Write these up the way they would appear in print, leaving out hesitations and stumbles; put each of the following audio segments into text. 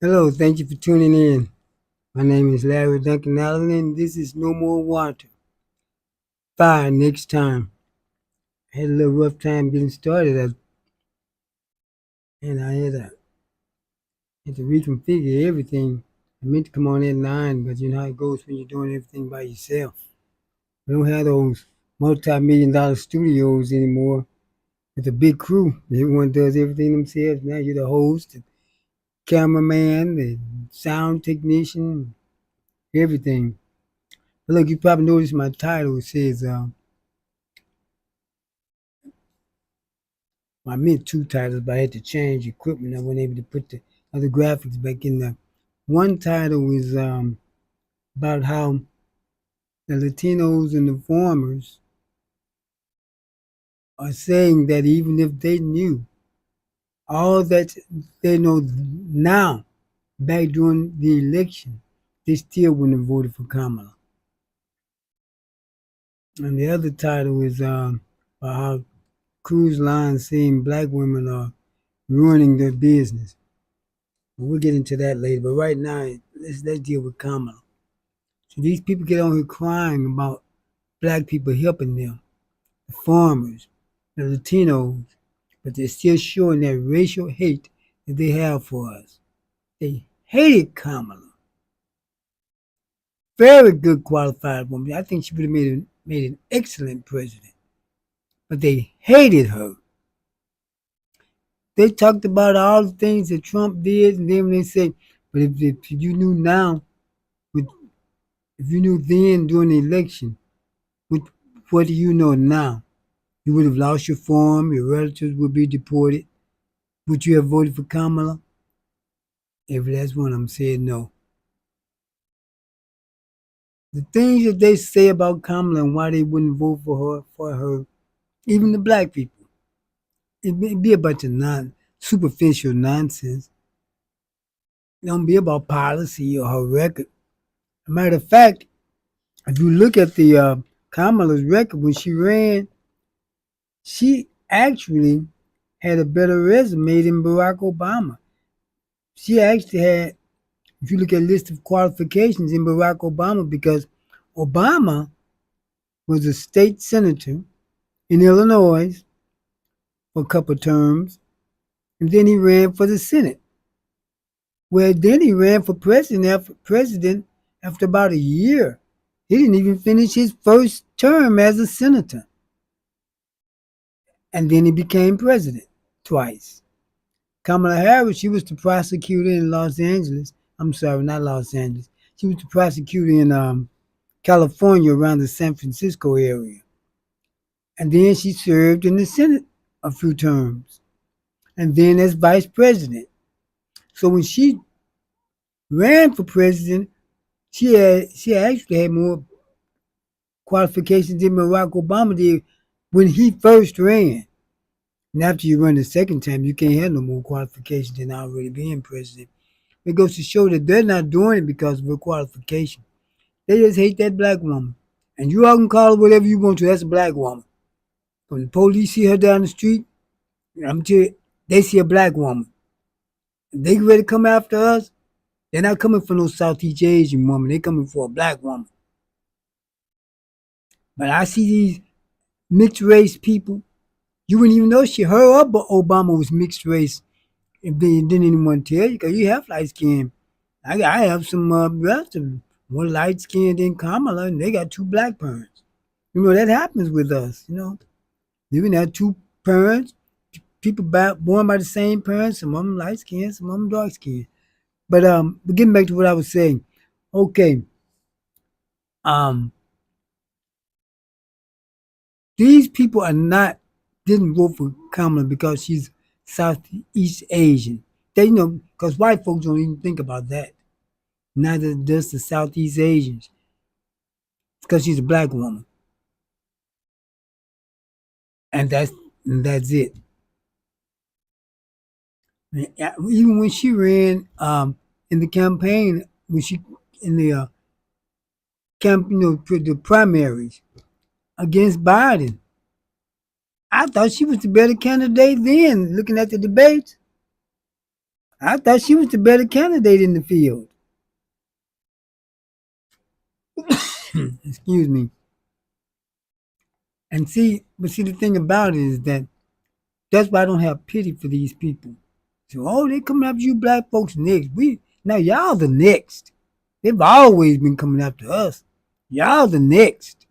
Hello, thank you for tuning in. My name is Larry Duncan Allen, and this is No More Water. Fire next time. I had a little rough time getting started, and I had to reconfigure everything. I meant to come on at 9, but you know how it goes when you're doing everything by yourself. We don't have those multi-million-dollar studios anymore with a big crew. Everyone does everything themselves. Now you're the host, the cameraman, the sound technician, everything. But look, you probably noticed my title. It says, I meant two titles, but I had to change equipment. I wasn't able to put the other graphics back in there. One title is about how the Latinos and the farmers are saying that even if they knew all that they know now, back during the election, they still wouldn't have voted for Kamala. And the other title is about how cruise lines saying black women are ruining their business. We'll get into that later, but right now, let's deal with Kamala. So these people get on here crying about black people helping them, the farmers, the Latinos, but they're still showing that racial hate that they have for us. They hated Kamala. Very good qualified woman. I think she would have made an excellent president. But they hated her. They talked about all the things that Trump did, and then when they say, but if you knew now, if you knew then during the election, what, what do you know now? You would have lost your farm, your relatives would be deported. Would you have voted for Kamala? Every last one of them said no. The things that they say about Kamala and why they wouldn't vote for her, even the black people, it'd be a bunch of superficial nonsense. It don't be about policy or her record. As a matter of fact, if you look at the Kamala's record when she ran, she actually had a better resume than Barack Obama. She actually had, if you look at a list of qualifications in Barack Obama, because Obama was a state senator in Illinois for a couple of terms, and then he ran for the Senate. Well, then he ran for president after about a year. He didn't even finish his first term as a senator. And then he became president twice. Kamala Harris, she was the prosecutor in Los Angeles. I'm sorry, not Los Angeles. She was the prosecutor in California around the San Francisco area. And then she served in the Senate a few terms. And then as vice president. So when she ran for president, she actually had more qualifications than Barack Obama did when he first ran. And after you run the second time, you can't have no more qualifications than already being president. It goes to show that they're not doing it because of her qualification. They just hate that black woman. And you all can call her whatever you want to. That's a black woman. When the police see her down the street, I'm telling you, they see a black woman. If they ready to come after us, they're not coming for no Southeast Asian woman. They're coming for a black woman. But I see these mixed race people. You wouldn't even know her or Obama was mixed race. If they didn't anyone tell you, because you have light skin. I have some relatives, one light skinned in Kamala, and they got two black parents. You know, that happens with us, you know. You can have two parents, people born by the same parents, some of them light skinned, some of them dark skinned. But getting back to what I was saying, okay, um, these people didn't vote for Kamala because she's Southeast Asian. They because white folks don't even think about that. Neither does the Southeast Asians. Because she's a black woman, and that's it. Even when she ran in the campaign, when she in the the primaries against Biden, I thought she was the better candidate then. Looking at the debates, I thought she was the better candidate in the field. Excuse me. And see, the thing about it is that that's why I don't have pity for these people. So, oh, they coming after you black folks next. Now y'all the next. They've always been coming after us. Y'all the next.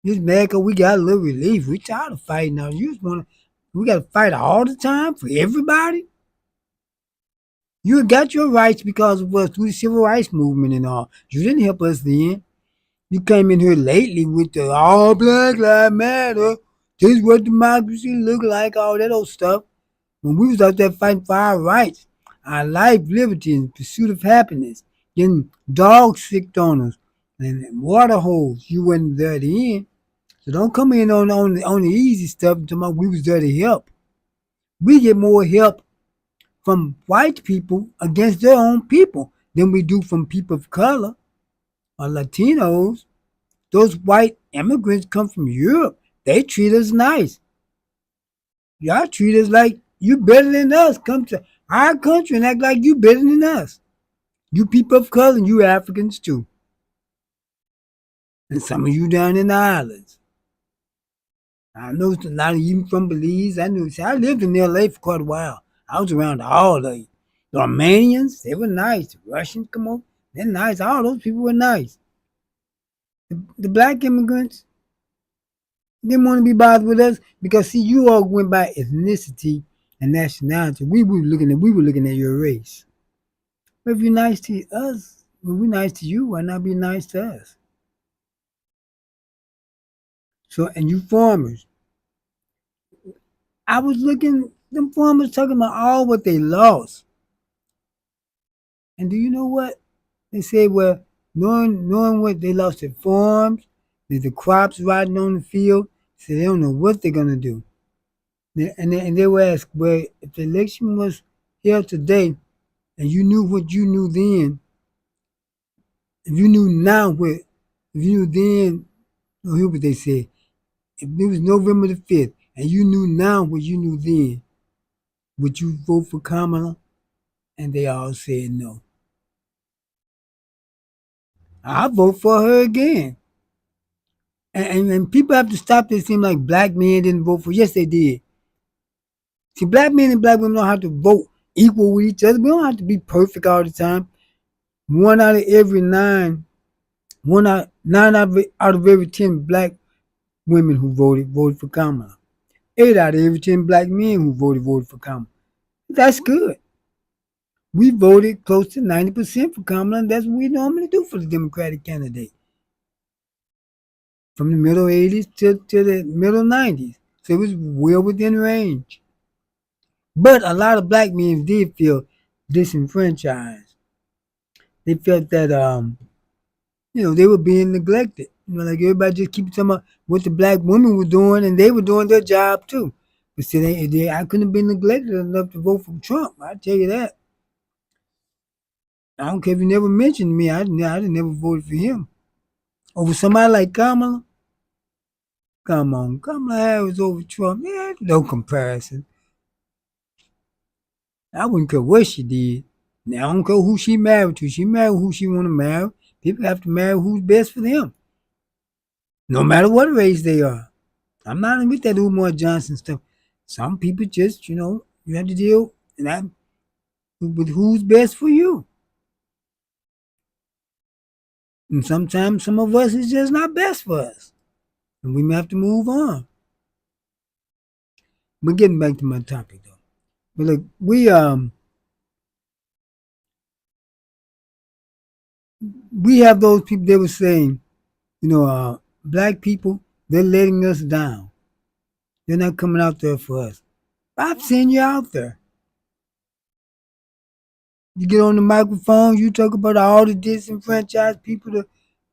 Just mad 'cause we got a little relief. We tired of fighting now. You just wanna we gotta fight all the time for everybody? You got your rights because of us through the civil rights movement and all. You didn't help us then. You came in here lately with the all black lives matter. This is what democracy look like, all that old stuff. When we was out there fighting for our rights, our life, liberty, and pursuit of happiness, getting dogs sicked on us and water holes, you wasn't there at the end. So don't come in on the easy stuff and talk about we was there to help. We get more help from white people against their own people than we do from people of color or Latinos. Those white immigrants come from Europe. They treat us nice. Y'all treat us like you better than us. Come to our country and act like you better than us. You people of color and you Africans too. And some of you down in the islands. I know a lot of you from Belize. I lived in LA for quite a while. I was around all the Armenians, they were nice. The Russians, come on, they're nice. All those people were nice. The black immigrants didn't want to be bothered with us because see, you all went by ethnicity and nationality. We were looking at your race. But if you're nice to us, when we're nice to you, why not be nice to us? So, and you farmers, I was looking, them farmers talking about all what they lost. And do you know what? They said, well, knowing what they lost their farms, the crops rotting on the field, so they don't know what they're going to do. And they were asked, well, if the election was held today and you knew what you knew then, if you knew now what, if you knew then, no, here's what they said. If it was November the 5th and you knew now what you knew then, would you vote for Kamala? And they all said no. I'll vote for her again. And people have to stop this seem like black men didn't vote for. Yes, they did. See, black men and black women don't have to vote equal with each other. We don't have to be perfect all the time. One out of every nine, nine out of every 10 black women who voted for Kamala. 8 out of every 10 black men who voted for Kamala. That's good. We voted close to 90% for Kamala, and that's what we normally do for the Democratic candidate. From the middle 80s to the middle 90s. So it was well within range. But a lot of black men did feel disenfranchised. They felt that they were being neglected. Like everybody just keep talking about what the black women were doing, and they were doing their job too. But see, I couldn't have been neglected enough to vote for Trump. I tell you that. I don't care if you never mentioned me. I never voted for him over somebody like Kamala. Come on, Kamala Harris over Trump. Yeah, no comparison. I wouldn't care what she did. Now I don't care who she married to. She married who she want to marry. People have to marry who's best for them, no matter what race they are. I'm not with that Umar Johnson stuff. Some people just, you have to deal with who's best for you. And sometimes some of us is just not best for us, and we may have to move on. But getting back to my topic though, but look, we have those people. They were saying, black people, they're letting us down. They're not coming out there for us. I've seen you out there. You get on the microphone, you talk about all the disenfranchised people,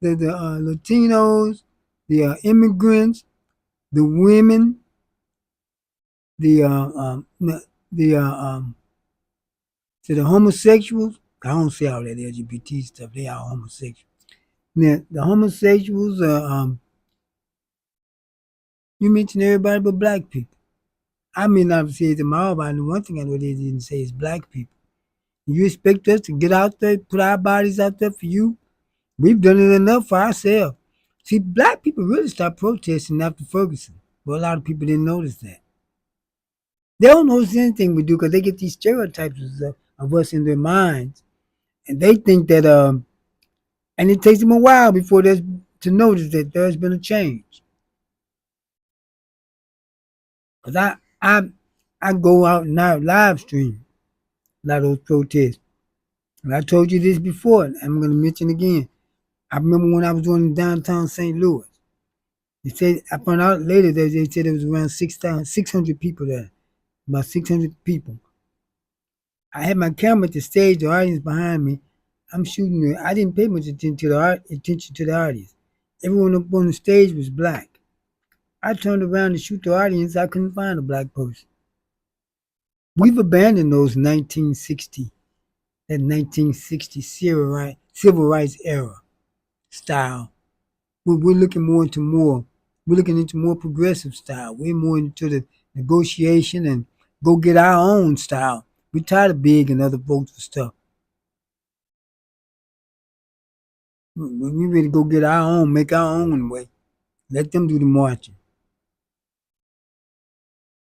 the Latinos, the immigrants, the women, the to the homosexuals. I don't say all that LGBT stuff. They are homosexuals. Now, the homosexuals, you mentioned everybody but black people. I may not have said them all, but I know one thing I know they didn't say is black people. You expect us to get out there, put our bodies out there for you? We've done it enough for ourselves. See, black people really stopped protesting after Ferguson. But a lot of people didn't notice that. They don't notice anything we do because they get these stereotypes of us in their minds. And they think that, and it takes them a while before there's to notice that there's been a change. Because I go out and I live stream a lot of those protests. And I told you this before, and I'm going to mention again. I remember when I was doing downtown St. Louis. They said I found out later that they said there was around 600 people there, about 600 people. I had my camera at the stage, the audience behind me. I'm shooting it. I didn't pay much attention to the audience. Everyone up on the stage was black. I turned around to shoot the audience. I couldn't find a black person. We've abandoned those 1960 civil rights era style. We're looking more into more. We're looking into more progressive style. We're more into the negotiation and go get our own style. We're tired of begging other folks for stuff. We ready to go get our own, make our own way. Let them do the marching.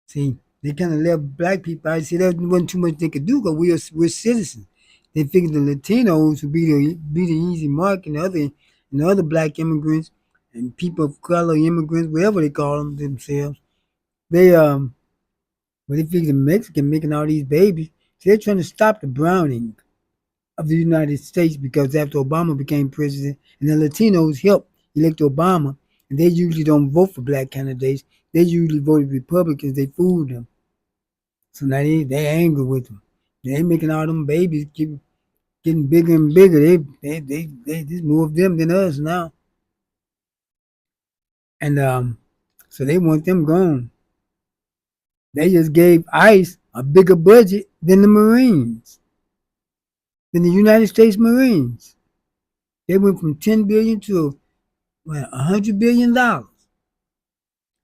See, they kind of left black people out. See, there wasn't too much they could do because we're citizens. They figured the Latinos would be the easy mark, and the other black immigrants and people of color immigrants, whatever they call them themselves. They but they figured the Mexican making all these babies. So they're trying to stop the browning of the United States because after Obama became president and the Latinos helped elect Obama, and they usually don't vote for black candidates. They usually voted Republicans. They fooled them. So now they angry with them. They making all them babies keep getting bigger and bigger. They there's more of them than us now. And so they want them gone. They just gave ICE a bigger budget than the Marines, than the United States Marines. They went from 10 billion to $100 billion.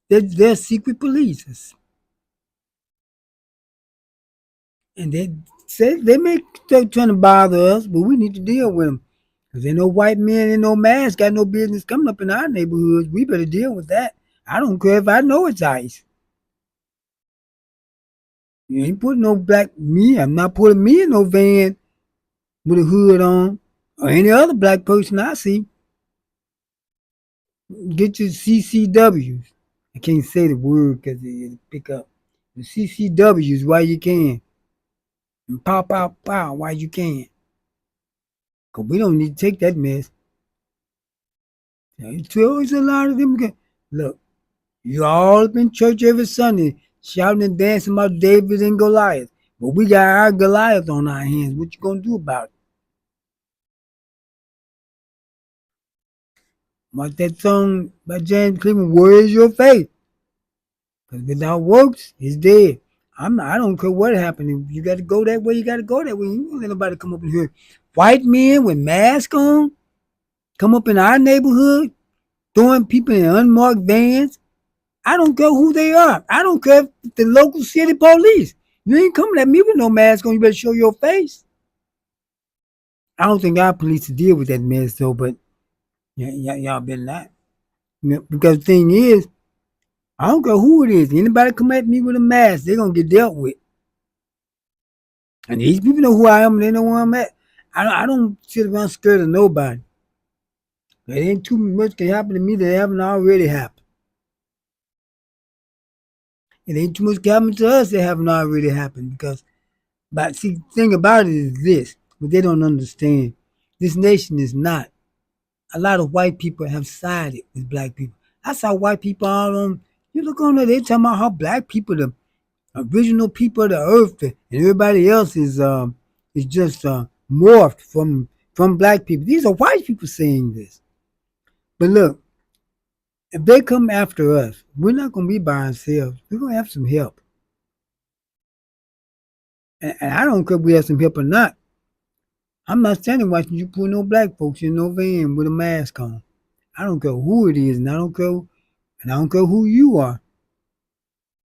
They're secret police, and they say they may start trying to bother us, but we need to deal with them. Cause ain't no white men in no mask got no business coming up in our neighborhoods. We better deal with that. I don't care if I know it's ICE. You ain't putting no black me. I'm not putting me in no van with a hood on or any other black person I see. Get your CCWs. I can't say the word because it'll pick up. The CCWs while you can. And pow, pow, pow while you can. Because we don't need to take that mess. It's a lot of them. Look, you all up in church every Sunday shouting and dancing about David and Goliath. But we got our Goliath on our hands. What you going to do about it? Like that song by James Cleveland, where is your faith? Because without works, it's dead. I don't care what happened. If you got to go that way, you got to go that way. You don't let nobody come up in here. White men with masks on come up in our neighborhood, throwing people in unmarked vans. I don't care who they are. I don't care if the local city police. You ain't coming at me with no mask on. You better show your face. I don't think our police to deal with that mess though, but y'all better not. Because the thing is, I don't care who it is. Anybody come at me with a mask, they're gonna get dealt with. And these people know who I am. They know where I'm at. I don't sit around scared of nobody. There ain't too much can happen to me that haven't already happened. It ain't too much can happen to us that haven't already happened. But see, the thing about it is this, what they don't understand. This nation is not. A lot of white people have sided with black people. I saw white people all on, you look on there, they talking about how black people, the original people of the earth, and everybody else is just morphed from black people. These are white people saying this. But look, if they come after us, we're not going to be by ourselves. We're going to have some help. And I don't care if we have some help or not. I'm not standing watching you put no black folks in no van with a mask on. I don't care who it is, and I don't care who you are.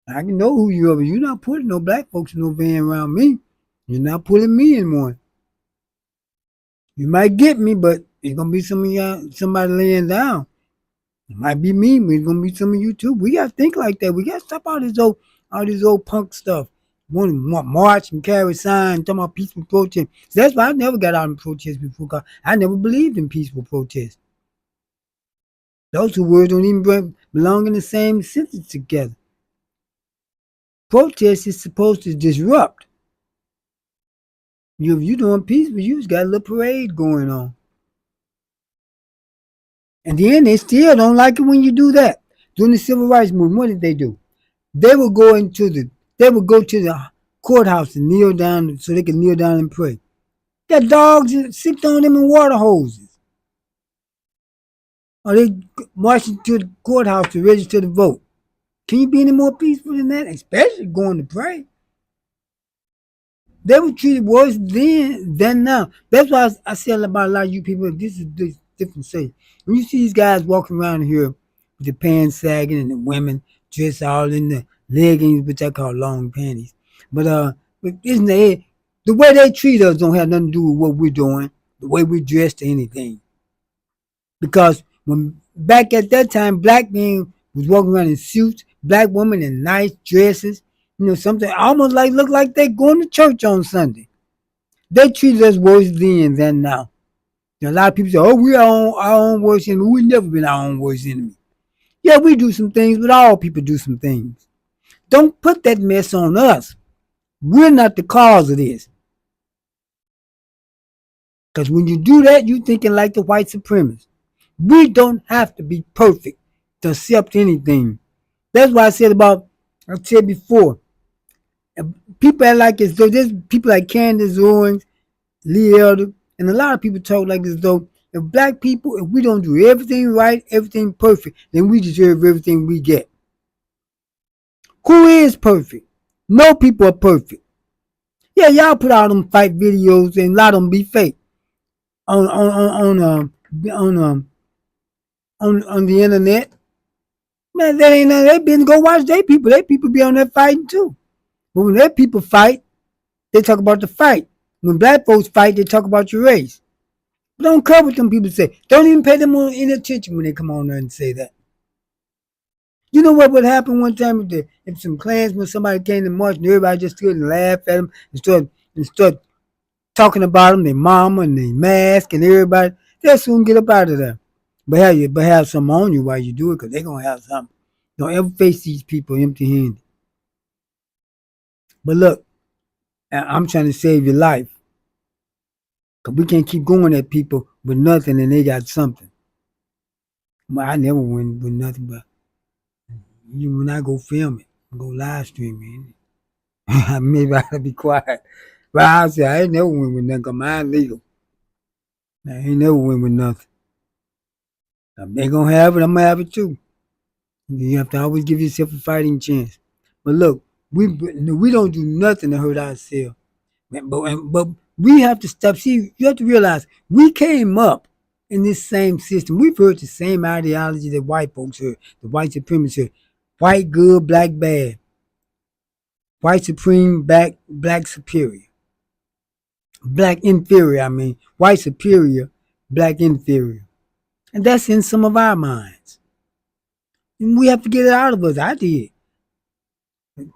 I can know who you are, but you're not putting no black folks in no van around me. You're not putting me in one. You might get me, but it's gonna be some of y'all, somebody laying down. It might be me, but it's gonna be some of you too. We gotta think like that. We gotta stop all this old punk stuff. Want to march and carry signs, talking about peaceful protest. So that's why I never got out and protest before. 'Cause I never believed in peaceful protest. Those two words don't even belong in the same sentence together. Protest is supposed to disrupt. If you're doing peaceful, you just got a little parade going on. And then they still don't like it when you do that. During the civil rights movement, what did they do? They would go they would go to the courthouse and kneel down so they could kneel down and pray. Got dogs sicked on them in water hoses. Or they marching to the courthouse to register to vote. Can you be any more peaceful than that? Especially going to pray. They were treated worse then than now. That's why I said about a lot of you people. This is different. Say when you see these guys walking around here with the pants sagging and the women dressed all in the leggings, which I call long panties. But isn't it the way they treat us don't have nothing to do with what we're doing, the way we dress or anything. Because when back at that time, black men was walking around in suits, black women in nice dresses, something almost like look like they going to church on Sunday. They treated us worse then than now. A lot of people say, "Oh, we are our own worst enemy." We've never been our own worst enemy. Yeah, we do some things, but all people do some things. Don't put that mess on us. We're not the cause of this. Because when you do that, you're thinking like the white supremacists. We don't have to be perfect to accept anything. That's why I said before, people act like as though there's people like Candace Owens, Lee Elder, and a lot of people talk like as though if black people, if we don't do everything right, everything perfect, then we deserve everything we get. Who is perfect? No people are perfect. Yeah, y'all put out them fight videos and a lot of them be fake on on the internet. Man, that ain't none. They been go watch their people. Their people be on there fighting too. But when their people fight, they talk about the fight. When black folks fight, they talk about your race. Don't cover what them people say. Don't even pay them any attention when they come on there and say that. You know what would happen one time if some Klansmen, somebody came to march and everybody just stood and laughed at them and start talking about them, their mama and their mask and everybody. They'll soon get up out of there. But have some on you while you do it because they're going to have something. Don't ever face these people empty handed. But look, I'm trying to save your life. Because we can't keep going at people with nothing and they got something. Well, I never win with nothing, but when I go film it, go live stream it, maybe I gotta be quiet. But I say I ain't never win with nothing because mine legal. I ain't never win with nothing. If they gonna have it, I'm gonna have it too. You have to always give yourself a fighting chance. But look, we don't do nothing to hurt ourselves. But we have to stop. See, you have to realize we came up in this same system. We've heard the same ideology that white folks heard, the white supremacists heard. White good, black bad. White supreme, black superior. Black inferior, I mean. White superior, black inferior. And that's in some of our minds. And we have to get it out of us. I did.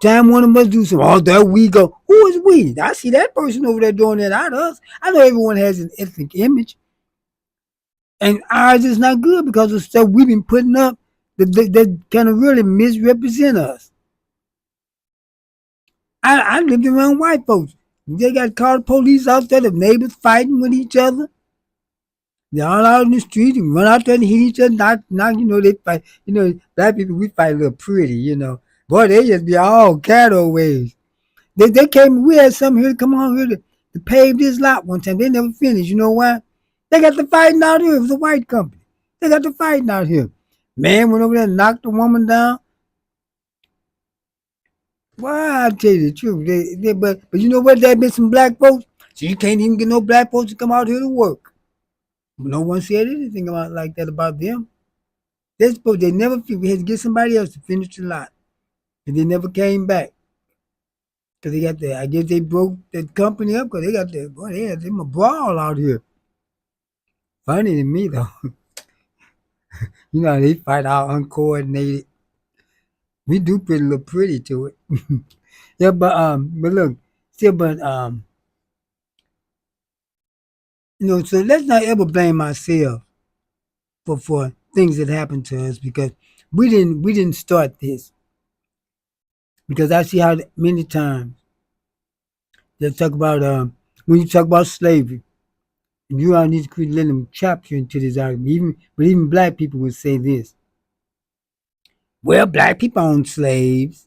Time one of us do something. Oh, there we go. Who is we? I see that person over there doing that, not us. I know everyone has an ethnic image. And ours is not good because of stuff we've been putting up that kind of really misrepresent us. I lived around white folks. They got called police out there, the neighbors fighting with each other. They're all out in the street and run out there and hit each other. Not they fight. Black people, we fight a little pretty. Boy, they just be all cattle ways. They came, we had some here to come on here to pave this lot one time. They never finished. You know why? They got the fighting out here. It was a white company. They got the fighting out here. Man went over there and knocked the woman down. Well, I tell you the truth. But you know what? There been some black folks. So you can't even get no black folks to come out here to work. No one said anything like that about them. They never we had to get somebody else to finish the lot. and they never came back because they got the. I guess they broke that company up because they got the. Boy, they had them a brawl out here. Funny to me though. You know they fight all uncoordinated. We do pretty look pretty to it. Yeah, but look, still, so let's not ever blame ourselves for things that happened to us because we didn't start this. Because I see how many times they talk about when you talk about slavery, and you all need to quit letting them trap you into this argument. Even black people would say this. Well, black people owned slaves.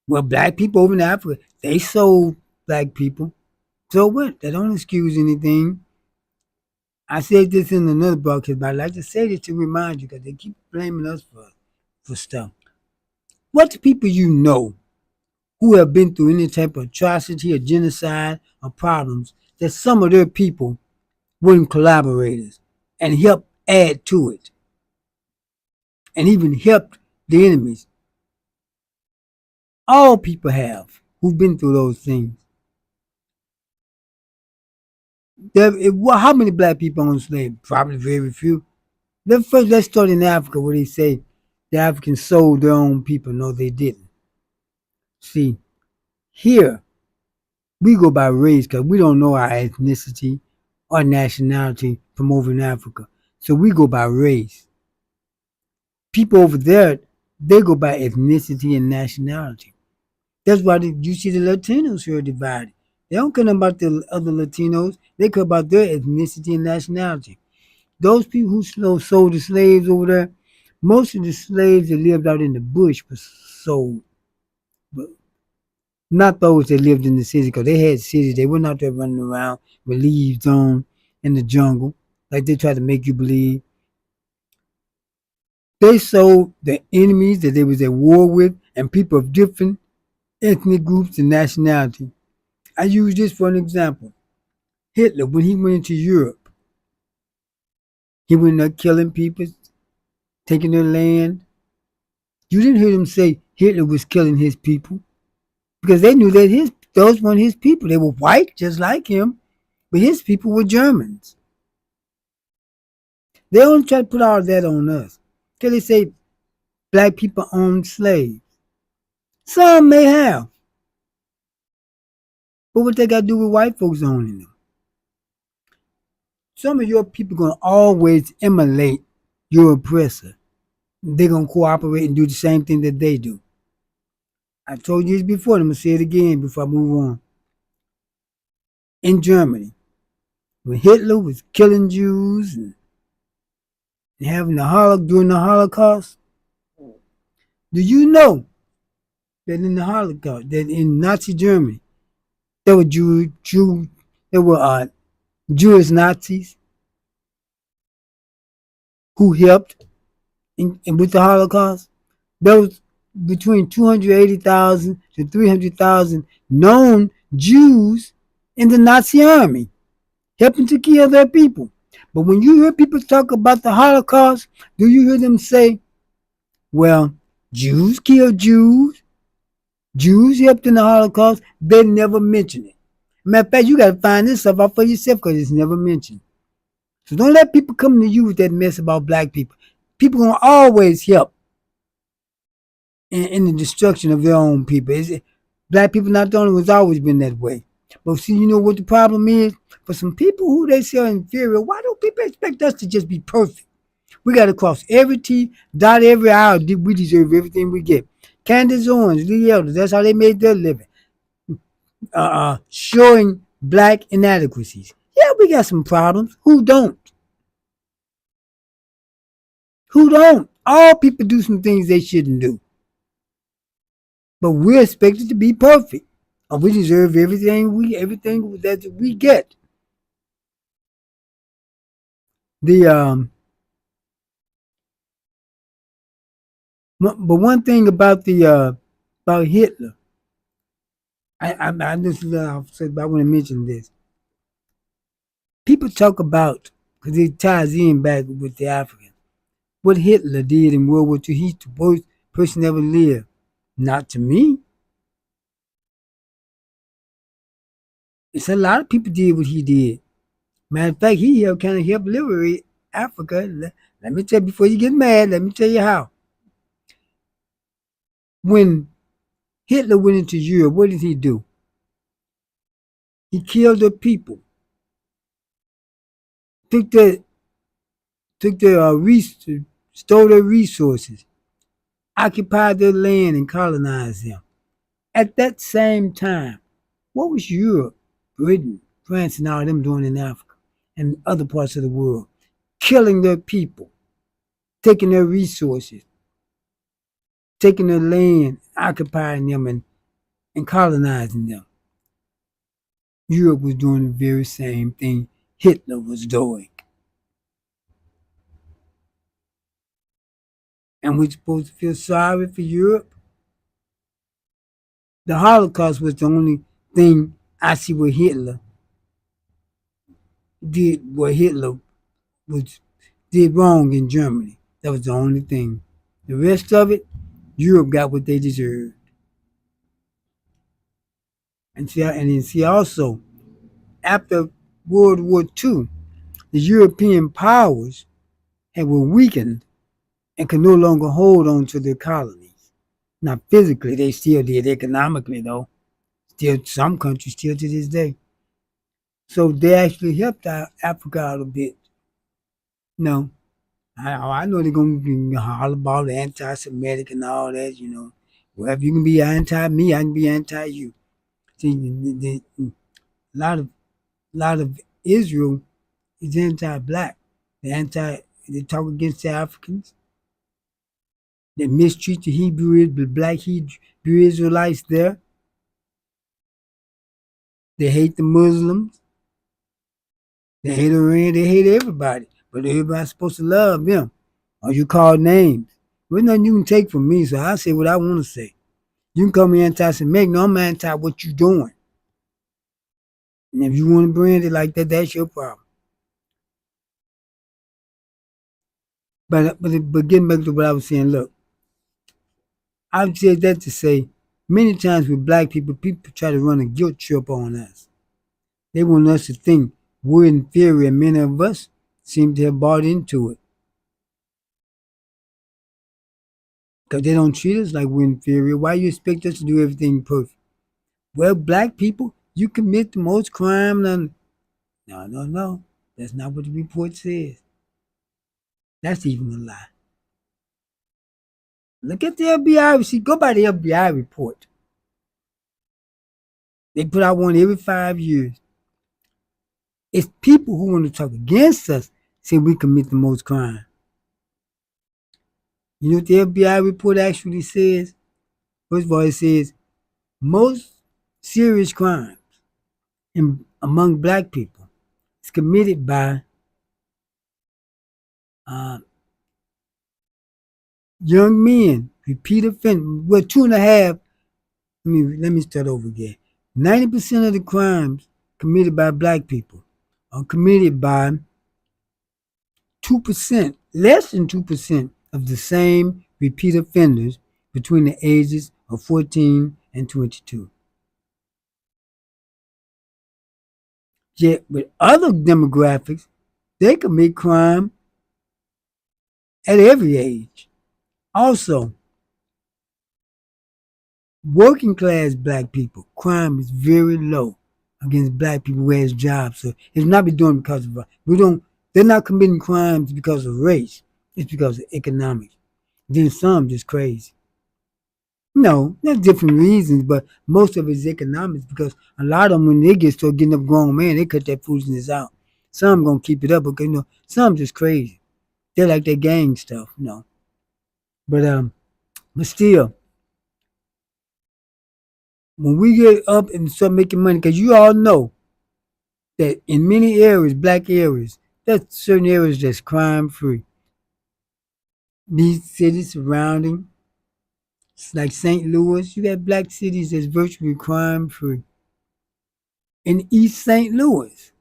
Well, black people over in Africa, they sold black people. So what? That don't excuse anything. I said this in another broadcast, but I like to say this to remind you because they keep blaming us for stuff. What the people you know who have been through any type of atrocity or genocide or problems that some of their people weren't collaborators and helped add to it and even helped the enemies. All people have who've been through those things. How many black people own slaves? Probably very few. Let's start in Africa where they say the Africans sold their own people. No, they didn't. See, here we go by race because we don't know our ethnicity or nationality from over in Africa. So we go by race. People over there, they go by ethnicity and nationality. That's why you see the Latinos here divided. They don't care about the other Latinos. They care about their ethnicity and nationality. Those people who sold the slaves over there, most of the slaves that lived out in the bush were sold. But not those that lived in the city because they had cities. They weren't out there running around with leaves on in the jungle like they try to make you believe. They sold the enemies that they was at war with and people of different ethnic groups and nationality. I use this for an example. Hitler, when he went into Europe, he went there killing people, taking their land. You didn't hear them say Hitler was killing his people because they knew that those weren't his people. They were white, just like him, but his people were Germans. They don't try to put all that on us. Because they say black people owned slaves. Some may have. But what they got to do with white folks owning them? Some of your people going to always emulate your oppressor. They're going to cooperate and do the same thing that they do. I told you this before, and I'm going to say it again before I move on. In Germany, when Hitler was killing Jews and having during the Holocaust, do you know that in the Holocaust, that in Nazi Germany, there were there were Jewish Nazis who helped with the Holocaust? There was between 280,000 to 300,000 known Jews in the Nazi army, helping to kill their people. But when you hear people talk about the Holocaust, do you hear them say, well, Jews killed Jews, Jews helped in the Holocaust? They never mention it. Matter of fact, you got to find this stuff out for yourself because it's never mentioned. So don't let people come to you with that mess about black people. People gonna always help in the destruction of their own people. Black people not the only ones, always been that way. But see, you know what the problem is? For some people who they say are inferior, why don't people expect us to just be perfect? We got to cross every T, dot every I. We deserve everything we get. Candace Owens, Lee Elders, that's how they made their living. Showing black inadequacies. Yeah, we got some problems. Who don't? Who don't? All people do some things they shouldn't do. But we're expected to be perfect. And we deserve everything that we get. The but one thing about about Hitler, I want to mention this. People talk about because it ties in back with the African. What Hitler did in World War II, he person ever lived. Not to me. It's a lot of people did what he did. Matter of fact, he helped kind of help liberate Africa. Let me tell you before you get mad. Let me tell you how. When Hitler went into Europe, what did he do? He killed the people, took their stole their resources, occupied their land, and colonized them. At that same time, what was Europe, Britain, France, and all them doing in Africa and other parts of the world? Killing their people, taking their resources, taking their land, occupying them, and colonizing them. Europe was doing the very same thing Hitler was doing. And we're supposed to feel sorry for Europe? The Holocaust was the only thing I see where Hitler was did wrong in Germany. That was the only thing. The rest of it, Europe got what they deserved. And see also, after World War II, the European powers were weakened and could no longer hold on to their colonies. Not physically, they still did. Economically, though, still some countries still to this day. So they actually helped Africa out a bit. No, I know they're gonna be all about anti-Semitic and all that. Well, if you can be anti me, I can be anti you. See, a lot of Israel is anti-black. They talk against the Africans. They mistreat the black Hebrew Israelites there. They hate the Muslims. They hate Iran. They hate everybody. But everybody's supposed to love them. Or you call names. There's nothing you can take from me, so I say what I want to say. You can call me anti-Semitic. No, I'm anti what you're doing. And if you want to brand it like that, that's your problem. But getting back to what I was saying, look, I've said that to say many times with black people try to run a guilt trip on us. They want us to think we're inferior, and many of us seem to have bought into it. Because they don't treat us like we're inferior. Why you expect us to do everything perfect? Well, black people, you commit the most crime. No, no, no. That's not what the report says. That's even a lie. Look at the FBI. See, go by the FBI report. They put out one every 5 years. It's people who want to talk against us say we commit the most crime. You know what the FBI report actually says? First of all, it says most serious crimes among black people is committed by uh, young men, repeat offenders. Well, 2.5. Let me start over again. 90% of the crimes committed by black people are committed by 2%, less than 2% of the same repeat offenders between the ages of 14 and 22. Yet with other demographics, they commit crime at every age. Also, working class black people, crime is very low against black people who has jobs. So it's not be doing because of they're not committing crimes because of race. It's because of economics. Then some just crazy. No, there's different reasons, but most of it is economics because a lot of them, when they start getting up grown man, they cut that foolishness out. Some gonna keep it up, because some just crazy. They like that gang stuff. But still, when we get up and start making money, because you all know that in many areas, black areas, there's certain areas that's crime free. These cities surrounding, like St. Louis, you got black cities that's virtually crime free. In East St. Louis,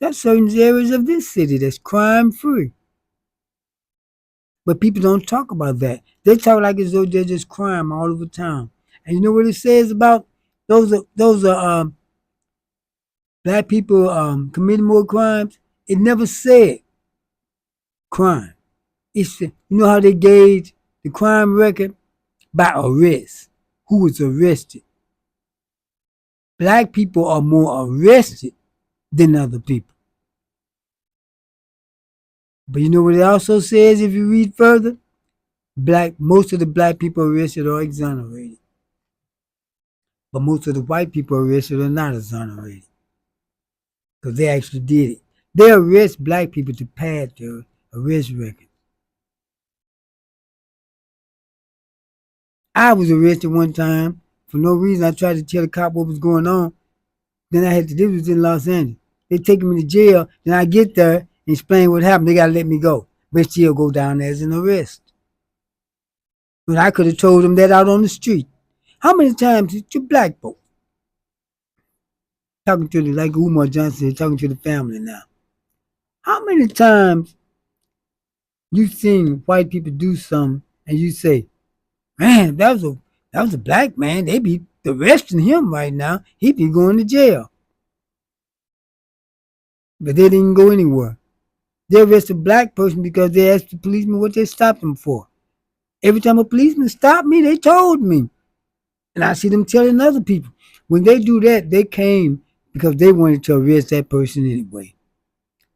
there's certain areas of this city that's crime free. But people don't talk about that. They talk like as though they're just crime all over town. And you know what it says about those are black people committing more crimes? It never said crime. You know how they gauge the crime record? By arrest. Who was arrested? Black people are more arrested than other people. But you know what it also says if you read further? Most of the black people arrested are exonerated. But most of the white people arrested are not exonerated. Because they actually did it. They arrest black people to pad their arrest record. I was arrested one time for no reason. I tried to tell the cop what was going on. Then I had to, this was in Los Angeles. They take me to jail. Then I get there and explain what happened. They got to let me go. But still go down there as an arrest. But I could have told them that out on the street. How many times did you black folks talking to the, like Umar Johnson, talking to the family now? How many times you seen white people do something and you say, man, that was a black man. They be arresting him right now. He be going to jail. But they didn't go anywhere. They arrest a black person because they asked the policeman what they stopped him for. Every time a policeman stopped me, they told me. And I see them telling other people. When they do that, they came because they wanted to arrest that person anyway.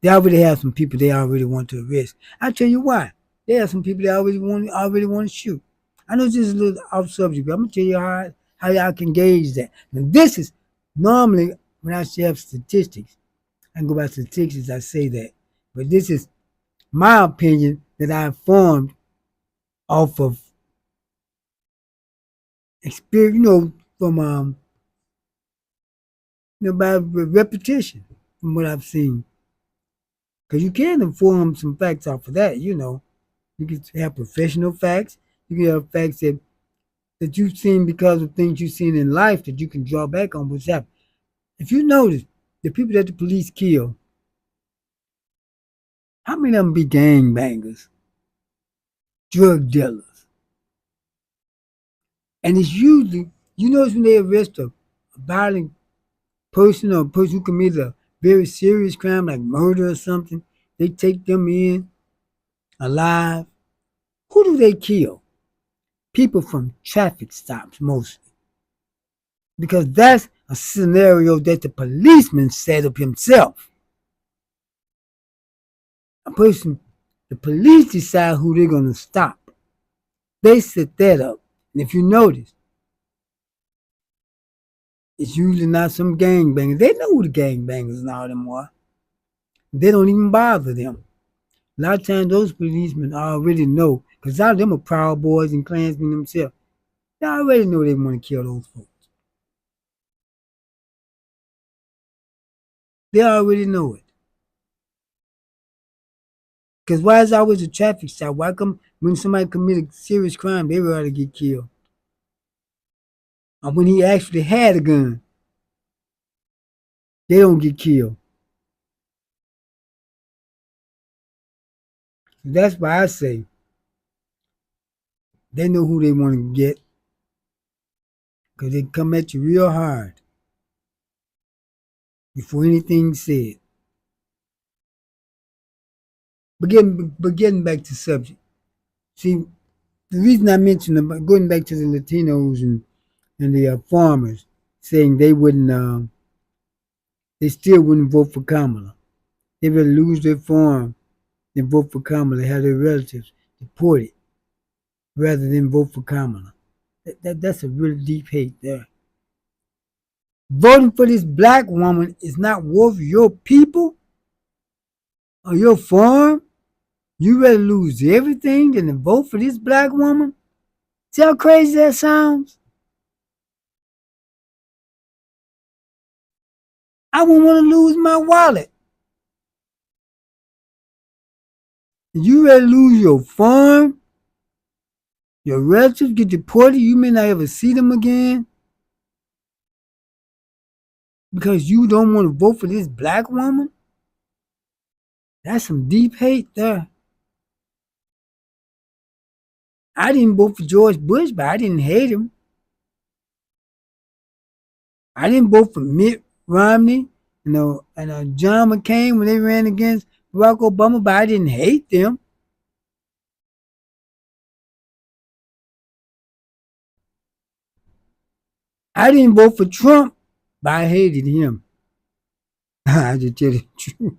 They already have some people they already want to arrest. I tell you why. They have some people they already want to shoot. I know this is a little off subject, but I'm gonna tell you how y'all can gauge that. And this is normally when I have statistics, I can go by statistics, I say that. But this is my opinion that I formed off of experience, from by repetition from what I've seen. Because you can inform some. Off of that. You can have professional facts. You can have facts that you've seen because of things you've seen in life that you can draw back on what's happened. If you notice, the people that the police kill, how many of them be gangbangers, drug dealers? And it's usually, you notice when they arrest a violent person or a person who committed a very serious crime like murder or something, they take them in alive. Who do they kill? People from traffic stops mostly. Because that's a scenario that the policeman set up himself. The police decide who they're going to stop. They set that up. And if you notice, it's usually not some gangbangers. They know who the gangbangers and all them are. They don't even bother them. A lot of times those policemen already know, because a lot of them are Proud Boys and Klansmen themselves. They already know they want to kill those folks. They already know it. Because why is always a traffic stop? Why come when somebody commit a serious crime, they rather get killed? Or when he actually had a gun, they don't get killed. That's why I say they know who they want to get because they come at you real hard before anything's said. But getting back to subject, see, the reason I mentioned about going back to the Latinos and the farmers saying they still wouldn't vote for Kamala. They would lose their farm than vote for Kamala, have their relatives deported rather than vote for Kamala. That's a really deep hate there. Voting for this black woman is not worth your people or your farm. You rather lose everything than to vote for this black woman? See how crazy that sounds? I wouldn't want to lose my wallet. You rather lose your farm, your relatives get deported, you may not ever see them again because you don't want to vote for this black woman? That's some deep hate there. I didn't vote for George Bush, but I didn't hate him. I didn't vote for Mitt Romney, and John McCain when they ran against Barack Obama, but I didn't hate them. I didn't vote for Trump, but I hated him. I just tell you the truth.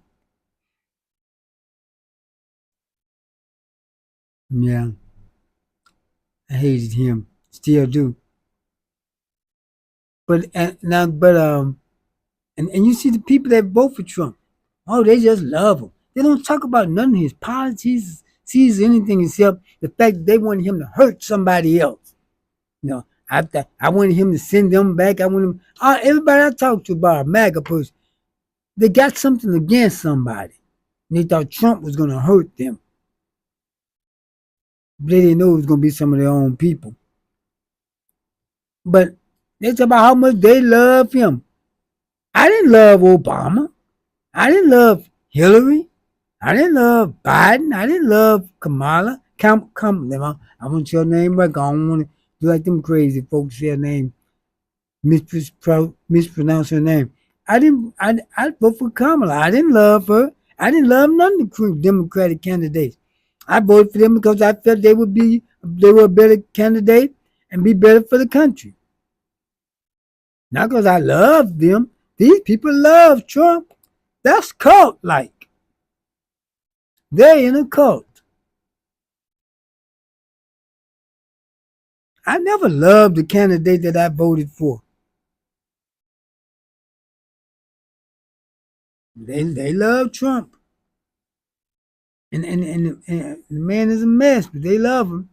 Yeah, I hated him. Still do. But now, and you see the people that vote for Trump. Oh, they just love him. They don't talk about none of his policies, sees anything except the fact that they wanted him to hurt somebody else. I wanted him to send them back. I want him. Everybody I talked to about a MAGA person, they got something against somebody. And they thought Trump was going to hurt them. But they didn't know it was going to be some of their own people. But they talk about how much they love him. I didn't love Obama. I didn't love Hillary. I didn't love Biden. I didn't love Kamala. I want your name right. I don't want to do like them crazy folks say her name, mispronounce her name. I vote for Kamala. I didn't love her. I didn't love none of the Democratic candidates. I voted for them because I felt they were a better candidate and be better for the country. Not because I loved them. These people love Trump. That's cult like. They're in a cult. I never loved the candidate that I voted for. They love Trump. And the man is a mess, but they love him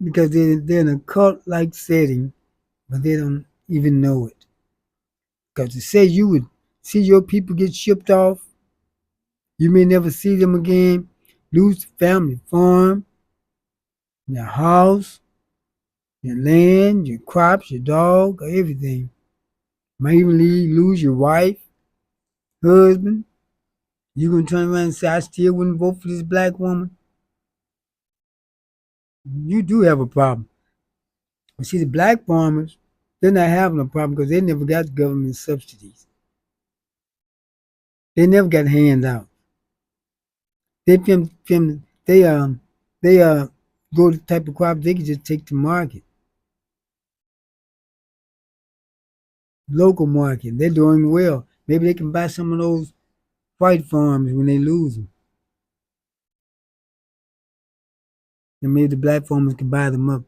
because they're in a cult like setting, but they don't even know it. Because to say you would see your people get shipped off, you may never see them again, lose the family farm, your house, your land, your crops, your dog, everything. Might even lose your wife, husband. You gonna turn around and say, I still wouldn't vote for this black woman? You do have a problem. See, the black farmers, they're not having a problem because they never got government subsidies. They never got handouts. They grow the type of crops they can just take to market, local market. They're doing well. Maybe they can buy some of those white farms when they lose them, and maybe the black farmers can buy them up.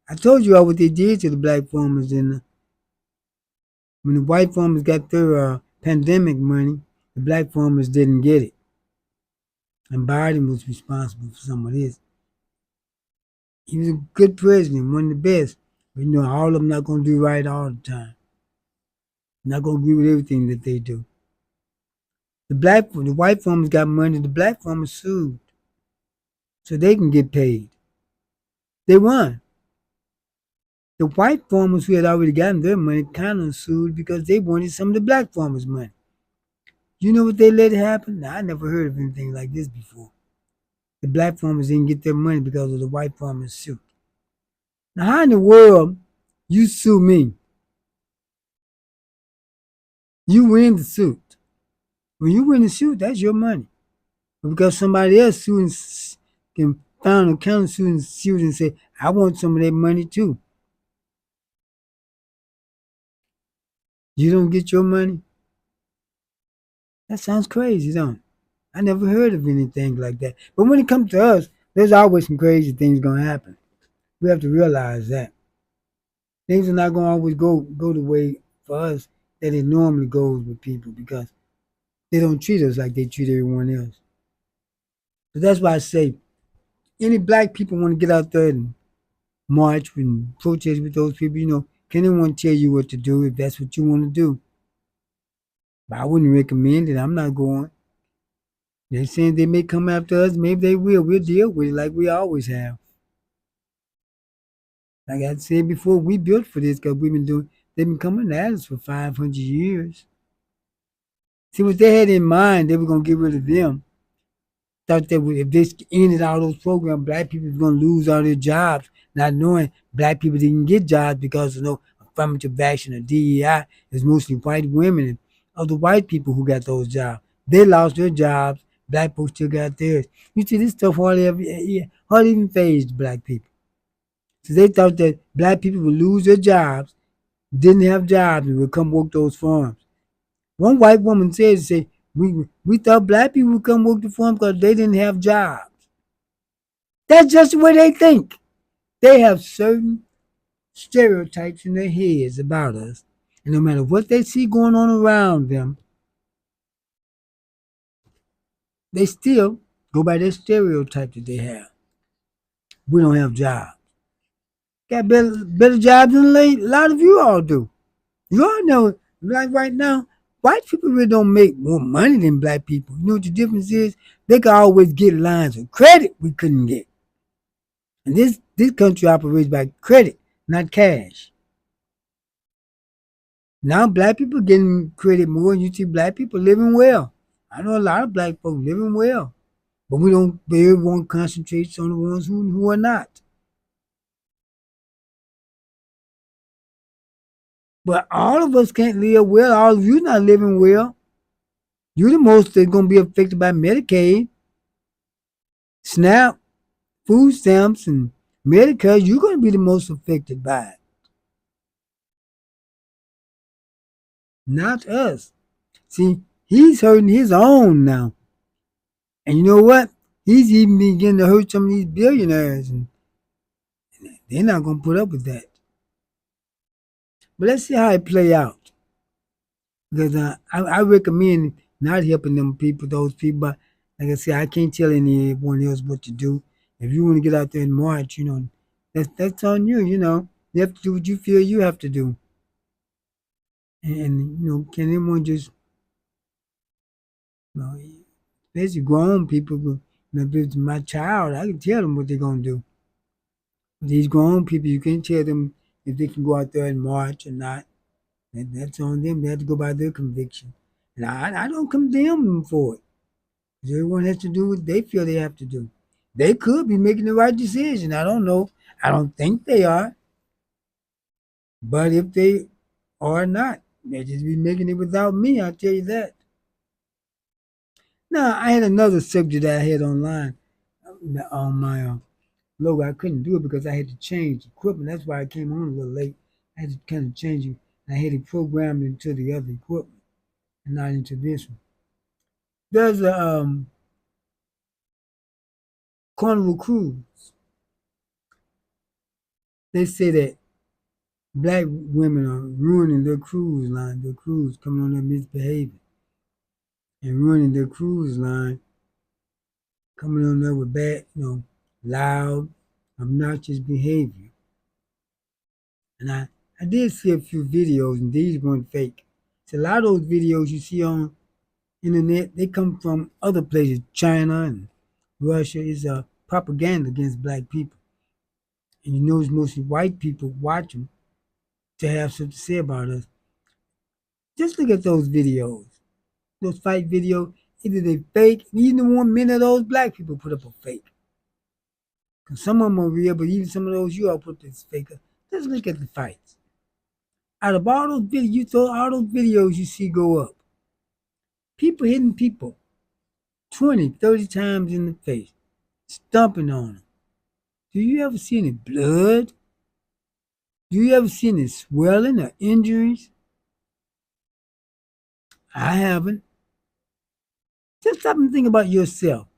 I told you all what they did to the black farmers when the white farmers got their pandemic money, the black farmers didn't get it. And Biden was responsible for some of this. He was a good president, one of the best. But all of them not going to do right all the time. Not going to agree with everything that they do. The white farmers got money. The black farmers sued, so they can get paid. They won. The white farmers who had already gotten their money kind of sued because they wanted some of the black farmers' money. You know what they let happen? Now, I never heard of anything like this before. The black farmers didn't get their money because of the white farmers' suit. Now, how in the world you sue me? You win the suit. When you win the suit, that's your money. But because somebody else can found a counter suit and say, I want some of that money too. You don't get your money? That sounds crazy, don't it? I never heard of anything like that. But when it comes to us, there's always some crazy things going to happen. We have to realize that. Things are not going to always go the way for us that it normally goes with people because they don't treat us like they treat everyone else. So that's why I say any black people want to get out there and march and protest with those people, can anyone tell you what to do if that's what you want to do? But I wouldn't recommend it. I'm not going. They're saying they may come after us. Maybe they will. We'll deal with it like we always have. Like I said before, we built for this because they've been coming at us for 500 years. See, what they had in mind, they were going to get rid of them. Thought that if this ended all those programs, black people was gonna lose all their jobs, not knowing black people didn't get jobs because of no affirmative action or DEI. It's mostly white women and other white people who got those jobs. They lost their jobs. Black folks still got theirs. You see, this stuff hardly even phased black people. So they thought that black people would lose their jobs, didn't have jobs, and would come work those farms. One white woman said, we thought black people would come work the farm because they didn't have jobs. That's just the way they think. They have certain stereotypes in their heads about us. And no matter what they see going on around them, they still go by their stereotype that they have. We don't have jobs. Got better jobs than a lot of you all do. You all know, like right now, white people really don't make more money than black people. You know what the difference is? They can always get lines of credit we couldn't get. And this country operates by credit, not cash. Now black people getting credit more, and you see black people living well. I know a lot of black folks living well, but we don't. Everyone concentrates on the ones who are not. But all of us can't live well. All of you not living well. You the most that's gonna be affected by Medicaid, SNAP, food stamps, and Medicare. You're gonna be the most affected by it, not us. See, he's hurting his own now. And you know what? He's even beginning to hurt some of these billionaires, and they're not going to put up with that. But let's see how it play out. Because I recommend not helping them people, those people. But like I said, I can't tell anyone else what to do. If you want to get out there and march, that's on you. You have to do what you feel you have to do. And can anyone just, you know, especially grown people, if it's my child, I can tell them what they're gonna do. These grown people, you can't tell them if they can go out there and march or not. That's on them. They have to go by their conviction. And I don't condemn them for it. Everyone has to do what they feel they have to do. They could be making the right decision. I don't know. I don't think they are. But if they are not, they just be making it without me. I'll tell you that. Now, I had another subject I had online on my logo. I couldn't do it because I had to change equipment. That's why I came on a little late. I had to kind of change it. I had it programmed into the other equipment and not into this one. There's a Carnival cruise. They say that black women are ruining their cruise line, their cruise, coming on their misbehavior and ruining their cruise line, coming on there with bad, loud, obnoxious behavior. And I did see a few videos, and these weren't fake. So a lot of those videos you see on internet, they come from other places, China and Russia. Is a propaganda against black people. And you know it's mostly white people watch them to have something to say about us. Just look at those videos, those fight videos. Either they fake, and even one many of those black people put up a fake. Because some of them are real, but even some of those you all put up this fake. Just look at the fights. Out of all those videos, all those videos you see go up, people hitting people 20, 30 times in the face, stomping on them. Do you ever see any blood? Do you ever see any swelling or injuries? I haven't. Just stop and think about yourself.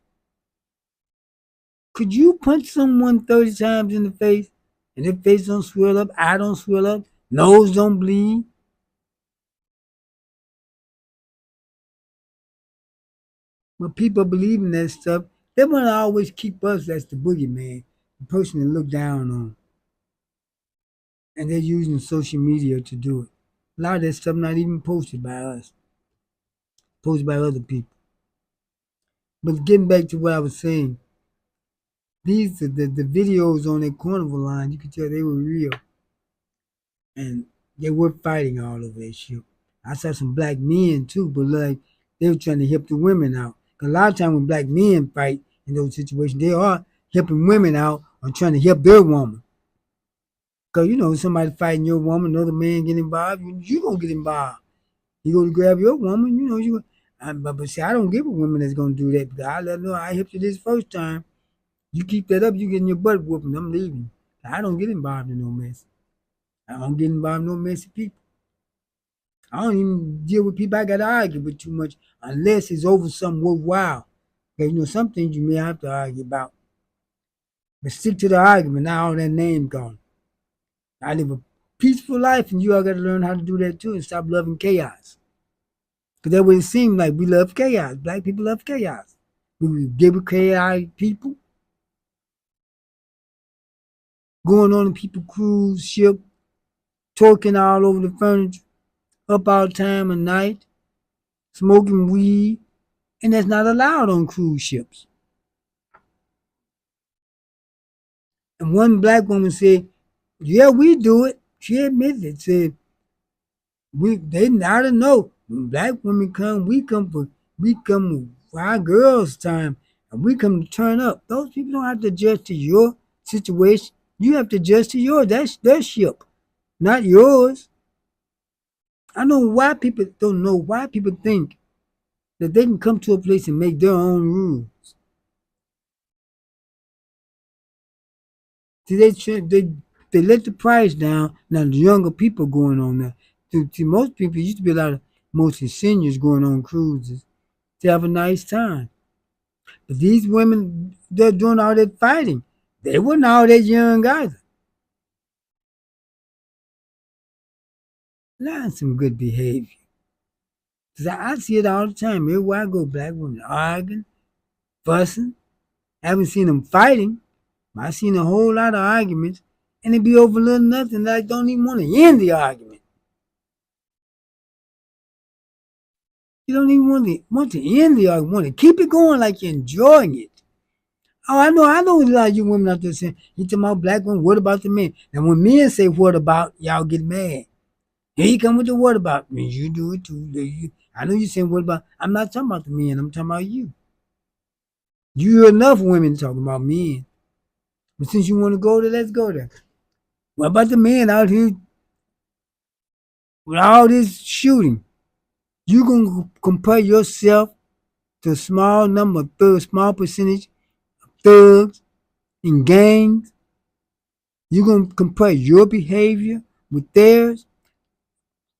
Could you punch someone 30 times in the face and their face don't swell up, eye don't swell up, nose don't bleed? But people believe in that stuff. They want to always keep us as the boogeyman, the person to look down on. And they're using social media to do it. A lot of that stuff not even posted by us, posted by other people. But getting back to what I was saying, these the videos on that carnival line, you could tell they were real. And they were fighting all over that shit. I saw some black men too, but like they were trying to help the women out. 'Cause a lot of times when black men fight in those situations, they are helping women out or trying to help their woman. Because, somebody fighting your woman, another man get involved, you going to get involved. You go to grab your woman, but see, I don't give a woman that's going to do that because I let her know I helped you this first time. You keep that up, you getting your butt whooping. I'm leaving. I don't get involved in no mess. I don't get involved in no messy people. I don't even deal with people I got to argue with too much unless it's over something worthwhile. Because, some things you may have to argue about. But stick to the argument, not all that name gone. I live a peaceful life, and you all got to learn how to do that too and stop loving chaos. Because that would seem like we love chaos. Black people love chaos. We give with chaotic people, going on a people cruise ship, talking all over the furniture, up all time of night, smoking weed, and that's not allowed on cruise ships. And one black woman said, "Yeah, we do it." She admitted it. Said, they I don't know. When black women come, we come for our girls' time, and we come to turn up. Those people don't have to adjust to your situation. You have to adjust to yours. That's their ship, not yours. I know why people don't know why people think that they can come to a place and make their own rules. See, they let the price down. Now the younger people going on there. To most people, it used to be a lot of mostly seniors going on cruises to have a nice time. But these women, they're doing all that fighting. They weren't all that young either. Learn some good behavior. Cause I see it all the time. Everywhere I go, black women arguing, fussing. I haven't seen them fighting. But I've seen a whole lot of arguments, and it be over little nothing that I don't even want to end the argument. You don't even want to end the argument. Want to keep it going like you're enjoying it. Oh, I know a lot of you women out there saying, you talking about black women, what about the men? And when men say what about, y'all get mad. Here you come with the what about. Means you do it too. I know you're saying what about. I'm not talking about the men, I'm talking about you. You hear enough women talking about men. But since you want to go there, let's go there. What about the men out here with all this shooting? You gonna compare yourself to a small number of thugs, small percentage of thugs in gangs? You gonna compare your behavior with theirs?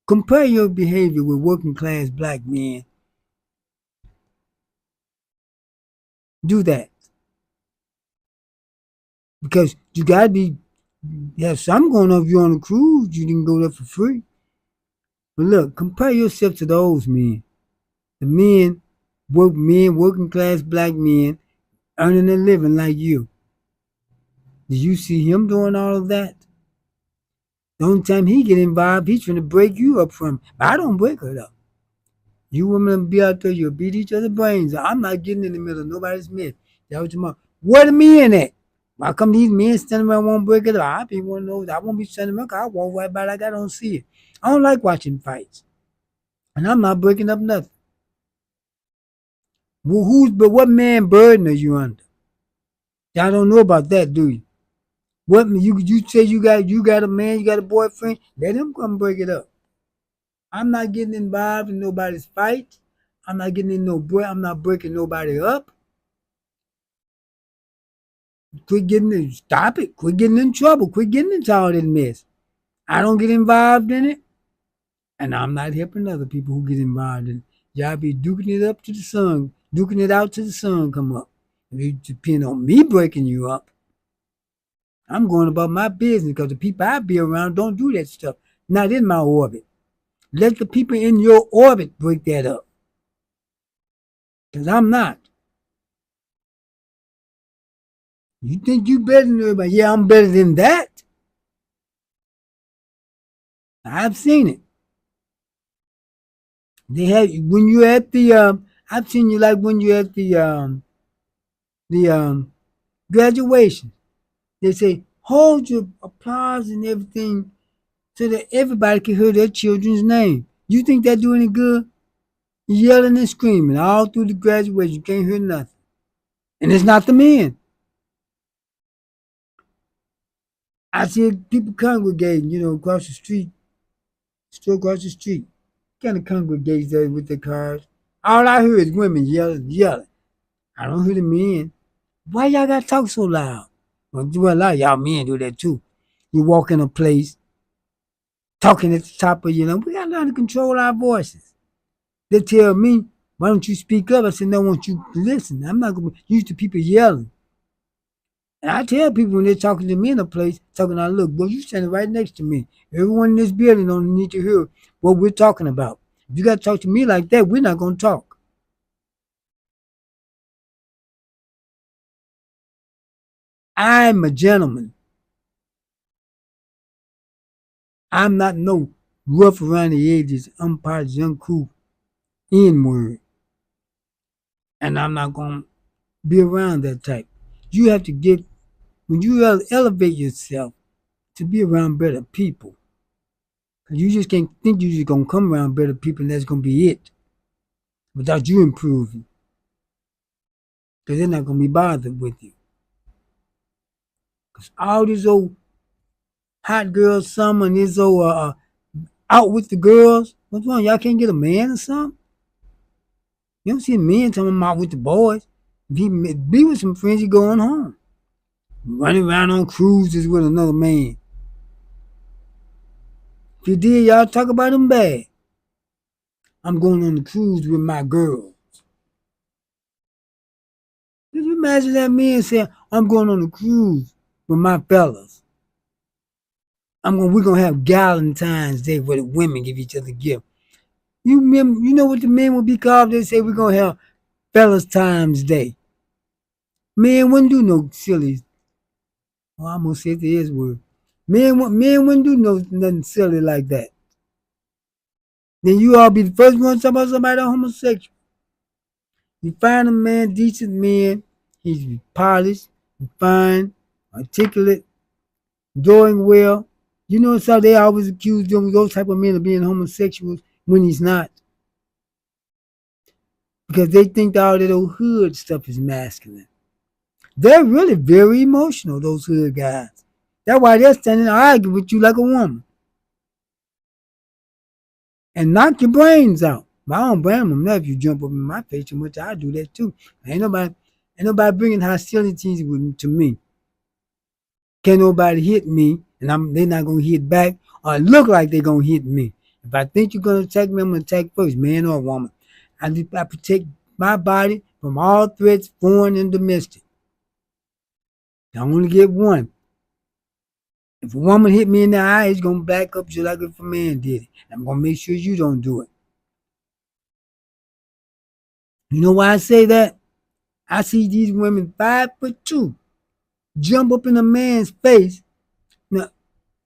Compare your behavior with working class black men. Do that. Because you gotta have some going on if you're on a cruise, you didn't go there for free. But look, compare yourself to those men. The working class black men earning a living like you. Did you see him doing all of that? The only time he get involved, he's trying to break you up from. But I don't break it up. You women be out there, you'll beat each other's brains. I'm not getting in the middle of nobody's mess. That was your mom. Where the men at? Why come these men standing around won't break it up? I be one of those. I won't be standing around. I walk right by like I don't see it. I don't like watching fights. And I'm not breaking up nothing. Well, but what man burden are you under? Y'all don't know about that, do you? What you say you got a man, you got a boyfriend, let him come break it up. I'm not getting involved in nobody's fight. I'm not getting in I'm not breaking nobody up. Stop it. Quit getting in trouble. Quit getting into all this mess. I don't get involved in it. And I'm not helping other people who get involved in it. Y'all be duking it up to the sun, duking it out till the sun come up. If you depend on me breaking you up, I'm going about my business because the people I be around don't do that stuff. Not in my orbit. Let the people in your orbit break that up. Because I'm not. You think you better than everybody? Yeah, I'm better than that. I've seen it. They have when you're at the I've seen you like when you're at the graduation. They say hold your applause and everything so that everybody can hear their children's name. You think that do any good? yelling and screaming all through the graduation. You can't hear nothing. And it's not the men. I see people congregating, across the street, still across the street. Kind of congregates there with their cars. All I hear is women yelling. I don't hear the men. Why y'all got to talk so loud? Well, a lot of y'all men do that too. You walk in a place, talking at the top of we got to learn to control our voices. They tell me, why don't you speak up? I said, no, I want you to listen. I'm not going to be used to people yelling. And I tell people when they're talking to me in a place, look, boy, you standing right next to me. Everyone in this building don't need to hear what we're talking about. If you got to talk to me like that, we're not going to talk. I'm a gentleman. I'm not no rough around the edges, umpires, uncool, N-word. And I'm not going to be around that type. You have to when you elevate yourself to be around better people, you just can't think you're just going to come around better people and that's going to be it without you improving. Because they're not going to be bothered with you. Because all these old hot girls, summer, and this old out with the girls, what's wrong? Y'all can't get a man or something? You don't see men telling them out with the boys. If he be with some friends, he going home. Running around on cruises with another man. If you did, y'all talk about him bad. I'm going on the cruise with my girl. Could you imagine that man saying, I'm going on the cruise with my fellas? We're gonna have Valentine's Day where the women give each other gifts. You know what the men would be called? They say we're gonna have Fellas Times Day. Men wouldn't do no silly. Oh, I almost said the S word. Men wouldn't do nothing silly like that. Then you all be the first one to talk about somebody homosexual. You find a man, decent man, he's polished, fine, articulate, doing well. You know how they always accuse those type of men of being homosexuals when he's not. Because they think all that old hood stuff is masculine. They're really very emotional, those hood guys. That's why they're standing there arguing with you like a woman. And knock your brains out. But I don't blame them if you jump up in my face too much. I do that too. Ain't nobody bringing hostilities to me. Can't nobody hit me, and they're not gonna hit back or look like they're gonna hit me. If I think you're gonna attack me, I'm gonna attack first, man or woman. I protect my body from all threats, foreign and domestic. I only get one. If a woman hit me in the eye, it's gonna back up just like if a man did it. I'm gonna make sure you don't do it. You know why I say that? I see these women 5'2" jump up in a man's face, the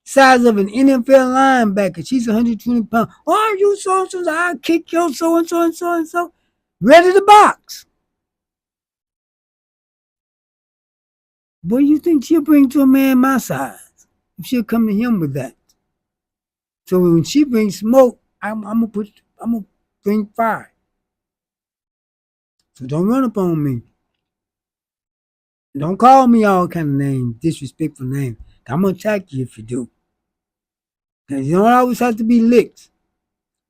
size of an NFL linebacker. She's 120 pounds. Oh, are you so and so? I'll kick your so and so and so and so. Ready to box. What do you think she'll bring to a man my size? If she'll come to him with that. So when she brings smoke, I'm gonna bring fire. So don't run up on me. Don't call me all kind of names, disrespectful names. I'm gonna attack you if you do. Cause you don't always have to be licked.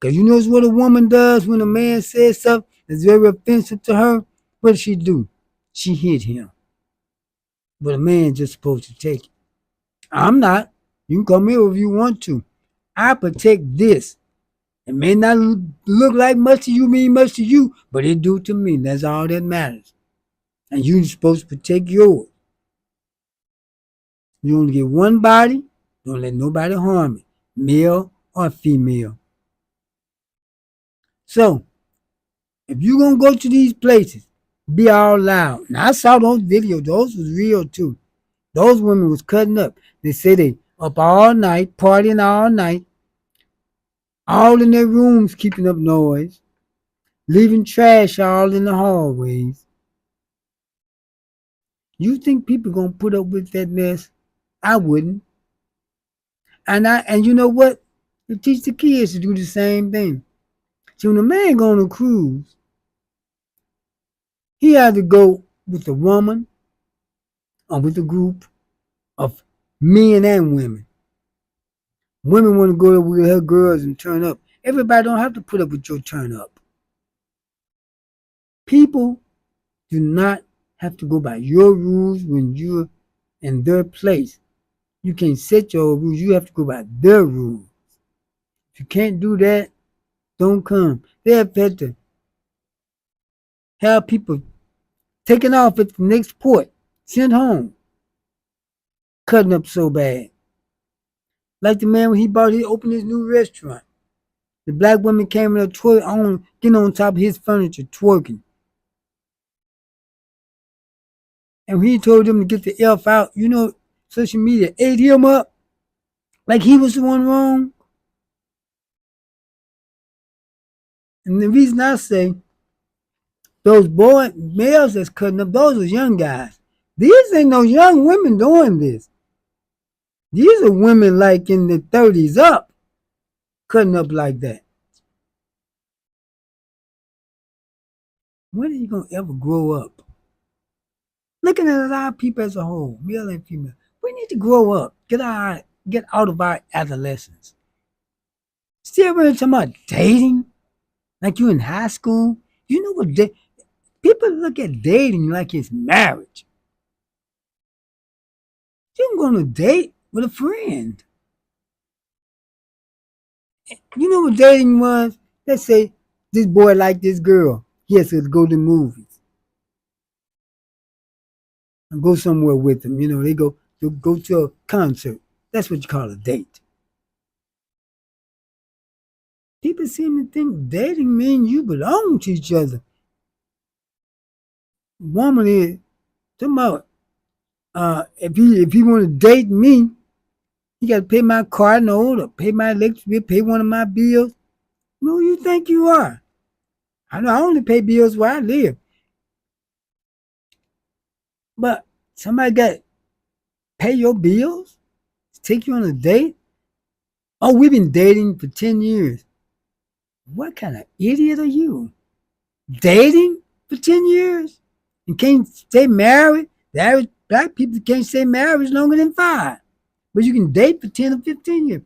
Cause you know what a woman does when a man says something that's very offensive to her? What does she do? She hit him. But a man's just supposed to take it. I'm not. You can come here if you want to. I protect this. It may not look like much to you, mean much to you, but it do to me. That's all that matters. And you're supposed to protect yours. You only get one body. Don't let nobody harm it, male or female. So, if you're going to go to these places, be all loud. Now, I saw those videos. Those was real, too. Those women was cutting up. They say they up all night, partying all night, all in their rooms keeping up noise, leaving trash all in the hallways. You think people going to put up with that mess? I wouldn't. And you know what? You teach the kids to do the same thing. So when a man go on a cruise, he had to go with a woman or with a group of men and women. Women want to go with her girls and turn up. Everybody don't have to put up with your turn up. People do not have to go by your rules when you're in their place. You can't set your rules. You have to go by their rules. If you can't do that, don't come. They have had to have people taken off at the next port, sent home, cutting up so bad. Like the man when he opened his new restaurant. The black woman came in there getting on top of his furniture, twerking. And when he told them to get the F out, social media ate him up like he was the one wrong. And the reason I say those males that's cutting up, those are young guys. These ain't no young women doing this. These are women like in the 30s up, cutting up like that. When are you going to ever grow up? Looking at our people as a whole, male and female, we need to grow up, get out of our adolescence. Still really talking about dating, like you in high school. You know what? People look at dating like it's marriage. You can go on a date with a friend. You know what dating was? Let's say this boy liked this girl. He has to go to the movies and go somewhere with them. They go to a concert. That's what you call a date. People seem to think dating means you belong to each other. Woman is talking about if he want to date me, he got to pay my car note or pay my electric bill, pay one of my bills. Who you think you are? I know I only pay bills where I live. But somebody got to pay your bills? Take you on a date? Oh, we've been dating for 10 years. What kind of idiot are you? Dating for 10 years? And can't stay married? The average black people can't stay married longer than 5. But you can date for 10 or 15 years.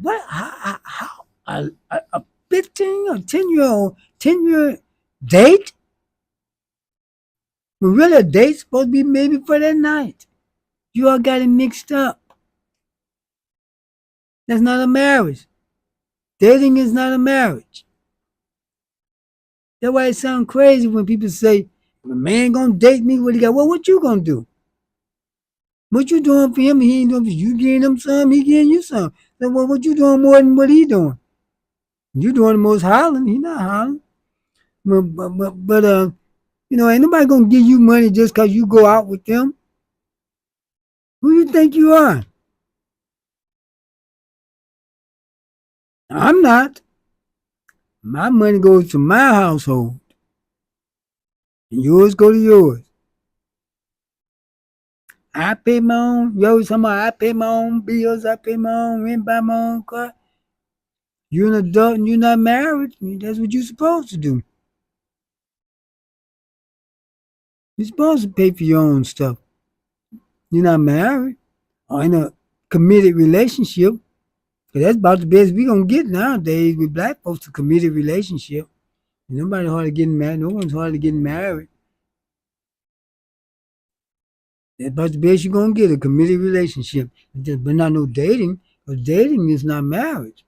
What? How a 15 or 10-year date? When really a date's supposed to be maybe for that night. You all got it mixed up. That's not a marriage. Dating is not a marriage. That's why it sounds crazy when people say, if a man gonna date me, what he got? Well, what you gonna do? What you doing for him? He ain't doing for you. You getting him some, he getting you some. So what you doing more than what he doing? You doing the most hollering. He not hollering. But ain't nobody gonna give you money just cause you go out with them. Who you think you are? I'm not. My money goes to my household. And yours go to yours. I pay my own. You always talking about I pay my own bills. I pay my own rent, buy my own car. You're an adult and you're not married. That's what you're supposed to do. You're supposed to pay for your own stuff. You're not married or in a committed relationship. Cause that's about the best we're gonna get nowadays with black folks, a committed relationship. Nobody hardly getting married. No one's hardly getting married. That's about the best you're gonna get, a committed relationship. But not no dating. Because dating is not marriage.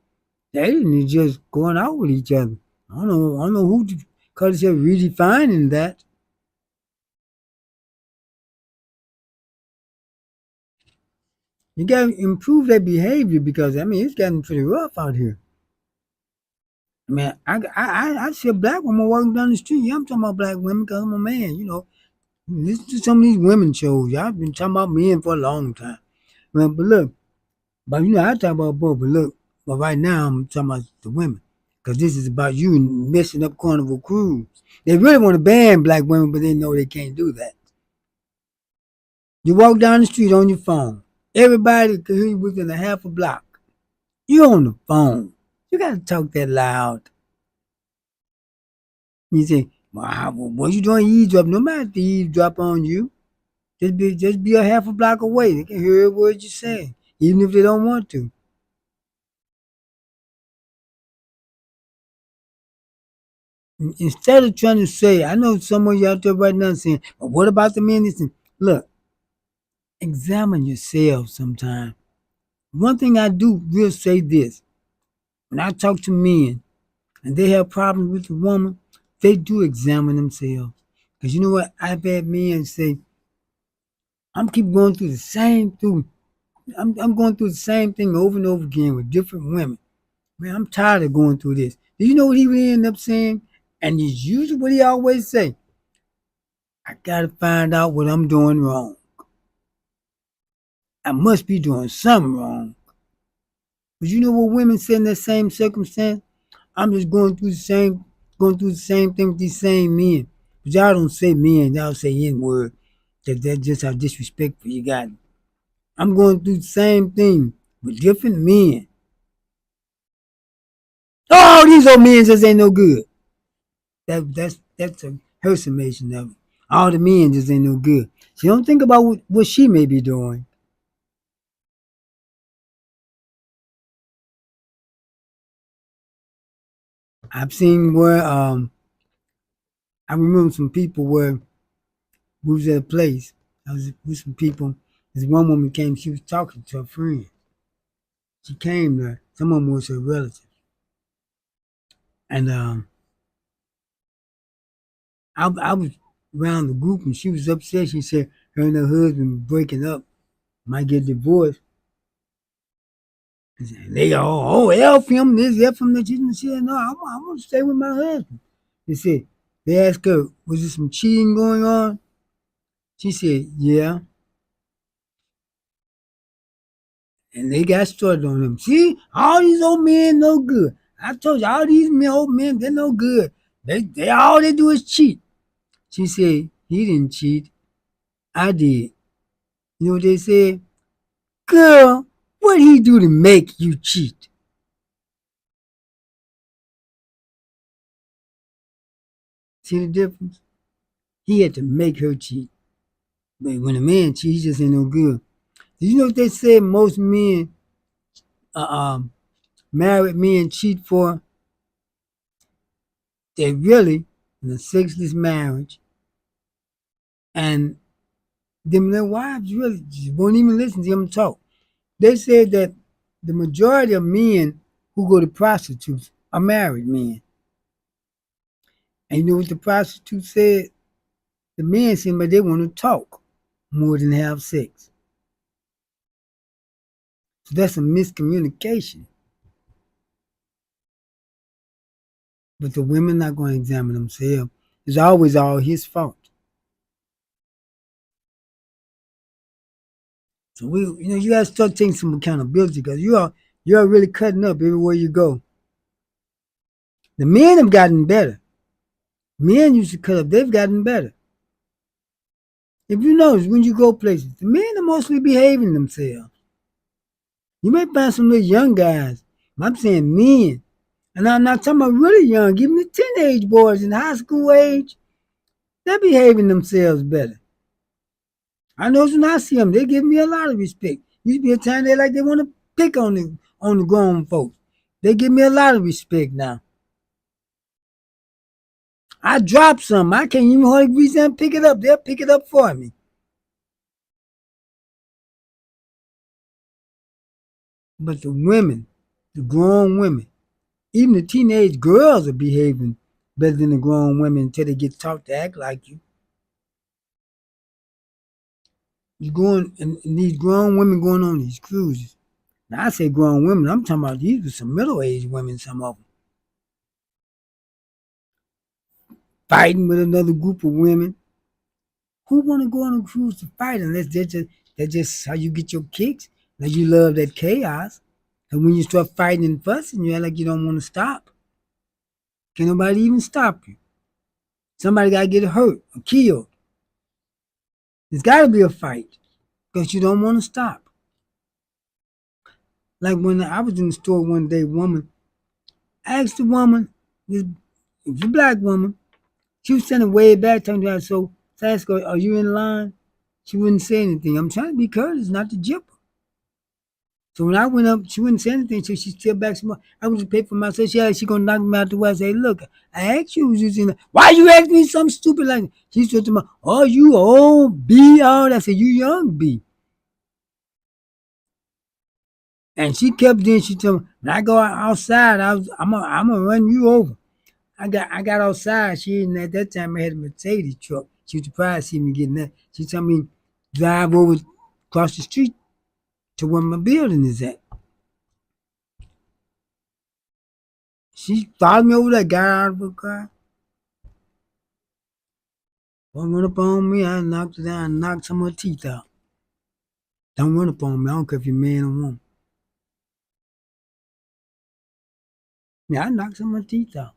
Dating is just going out with each other. I don't know who calls themselves redefining that. You gotta improve that behavior because it's getting pretty rough out here. I see a black woman walking down the street. Yeah, I'm talking about black women because I'm a man. Listen to some of these women shows. Y'all been talking about men for a long time. But look, I talk about both. But right now I'm talking about the women because this is about you messing up Carnival Cruise. They really want to ban black women, but they know they can't do that. You walk down the street on your phone. Everybody can hear you within a half a block. You're on the phone. You got to talk that loud. You say, well, what you doing eavesdrop? No matter if they eavesdrop on you. Just be a half a block away. They can hear every word you're saying, even if they don't want to. Instead of trying to say, I know some of you out there right now saying, but what about the men? Listen, look, examine yourself sometime. One thing I do will say this. When I talk to men and they have problems with the woman, they do examine themselves. Because you know what? I've had men say, I'm keep going through the same through. I'm going through the same thing over and over again with different women. Man, I'm tired of going through this. Do you know what he would end up saying? And it's usually what he always say. I gotta find out what I'm doing wrong. I must be doing something wrong. But you know what women say in that same circumstance? I'm just going through the same thing with these same men. But y'all don't say men, y'all say N-word. That's just how disrespectful you got. I'm going through the same thing with different men. Oh, these old men just ain't no good. That's her summation of it. All the men just ain't no good. She don't think about what she may be doing. I've seen where I remember some people where we was at a place. I was with some people. This one woman came. She was talking to her friend. She came there. Some of them was her relative, and I was around the group, and she was upset. She said her and her husband breaking up, might get divorced. And they all, oh, F him, this, F him, that. She said, no, I want to stay with my husband. They said, they asked her, was there some cheating going on? She said, yeah. And they got started on him. See, all these old men no good. I told you, all these old men, they're no good. They all they do is cheat. She said, he didn't cheat. I did. You know what they said? Girl, what did he do to make you cheat? See the difference? He had to make her cheat. But when a man cheats, he just ain't no good. Do you know what they say most men, uh, um, married men cheat for? They really in a sexless marriage, and them their wives really just won't even listen to them talk. They said that the majority of men who go to prostitutes are married men. And you know what the prostitute said? The men seem like they want to talk more than have sex. So that's a miscommunication. But the women not going to examine themselves. It's always all his fault. So you gotta start taking some accountability because you're really cutting up everywhere you go. The men have gotten better. Men used to cut up; they've gotten better. If you notice, when you go places, the men are mostly behaving themselves. You may find some little young guys. I'm saying men, and I'm not talking about really young. Even the teenage boys in high school age, they're behaving themselves better. I know when I see them, they give me a lot of respect. Used to be a time they like they want to pick on the grown folks. They give me a lot of respect now. I drop some. I can't even hardly reach out and pick it up. They'll pick it up for me. But the women, the grown women, even the teenage girls are behaving better than the grown women until they get taught to act like you. You going and these grown women going on these cruises. Now I say grown women, I'm talking about these were some middle-aged women, some of them. Fighting with another group of women. Who want to go on a cruise to fight unless that's just how you get your kicks? Like you love that chaos. And when you start fighting and fussing, you act like you don't want to stop. Can nobody even stop you? Somebody got to get hurt or killed. There's got to be a fight because you don't want to stop. Like when I was in the store one day, woman I asked the woman, this it was a black woman, She was standing way back, talking to her. So I asked her, "Are you in line?" She wouldn't say anything. I'm trying to be courteous, not to jip her. So when I went up, she wouldn't say anything. So she stepped back some more. I was to pay for myself. She gonna knock me out the way. I say, "Look, I asked you, was you in? Why you ask me something stupid like that?" She said to me, "Oh, you old B, all that." I said, "You young B." And she kept doing. She told me, "When I go outside, I'm gonna run you over." I got outside. She didn't at that time. I had a Mercedes truck. She was surprised to see me getting that. She told me drive over across the street to where my building is at. She followed me over there, got out of her car. Don't run up on me. I knocked her down and knocked some of her teeth out. Don't run up on me. I don't care if you're man or woman. Yeah, I knocked some of her teeth out.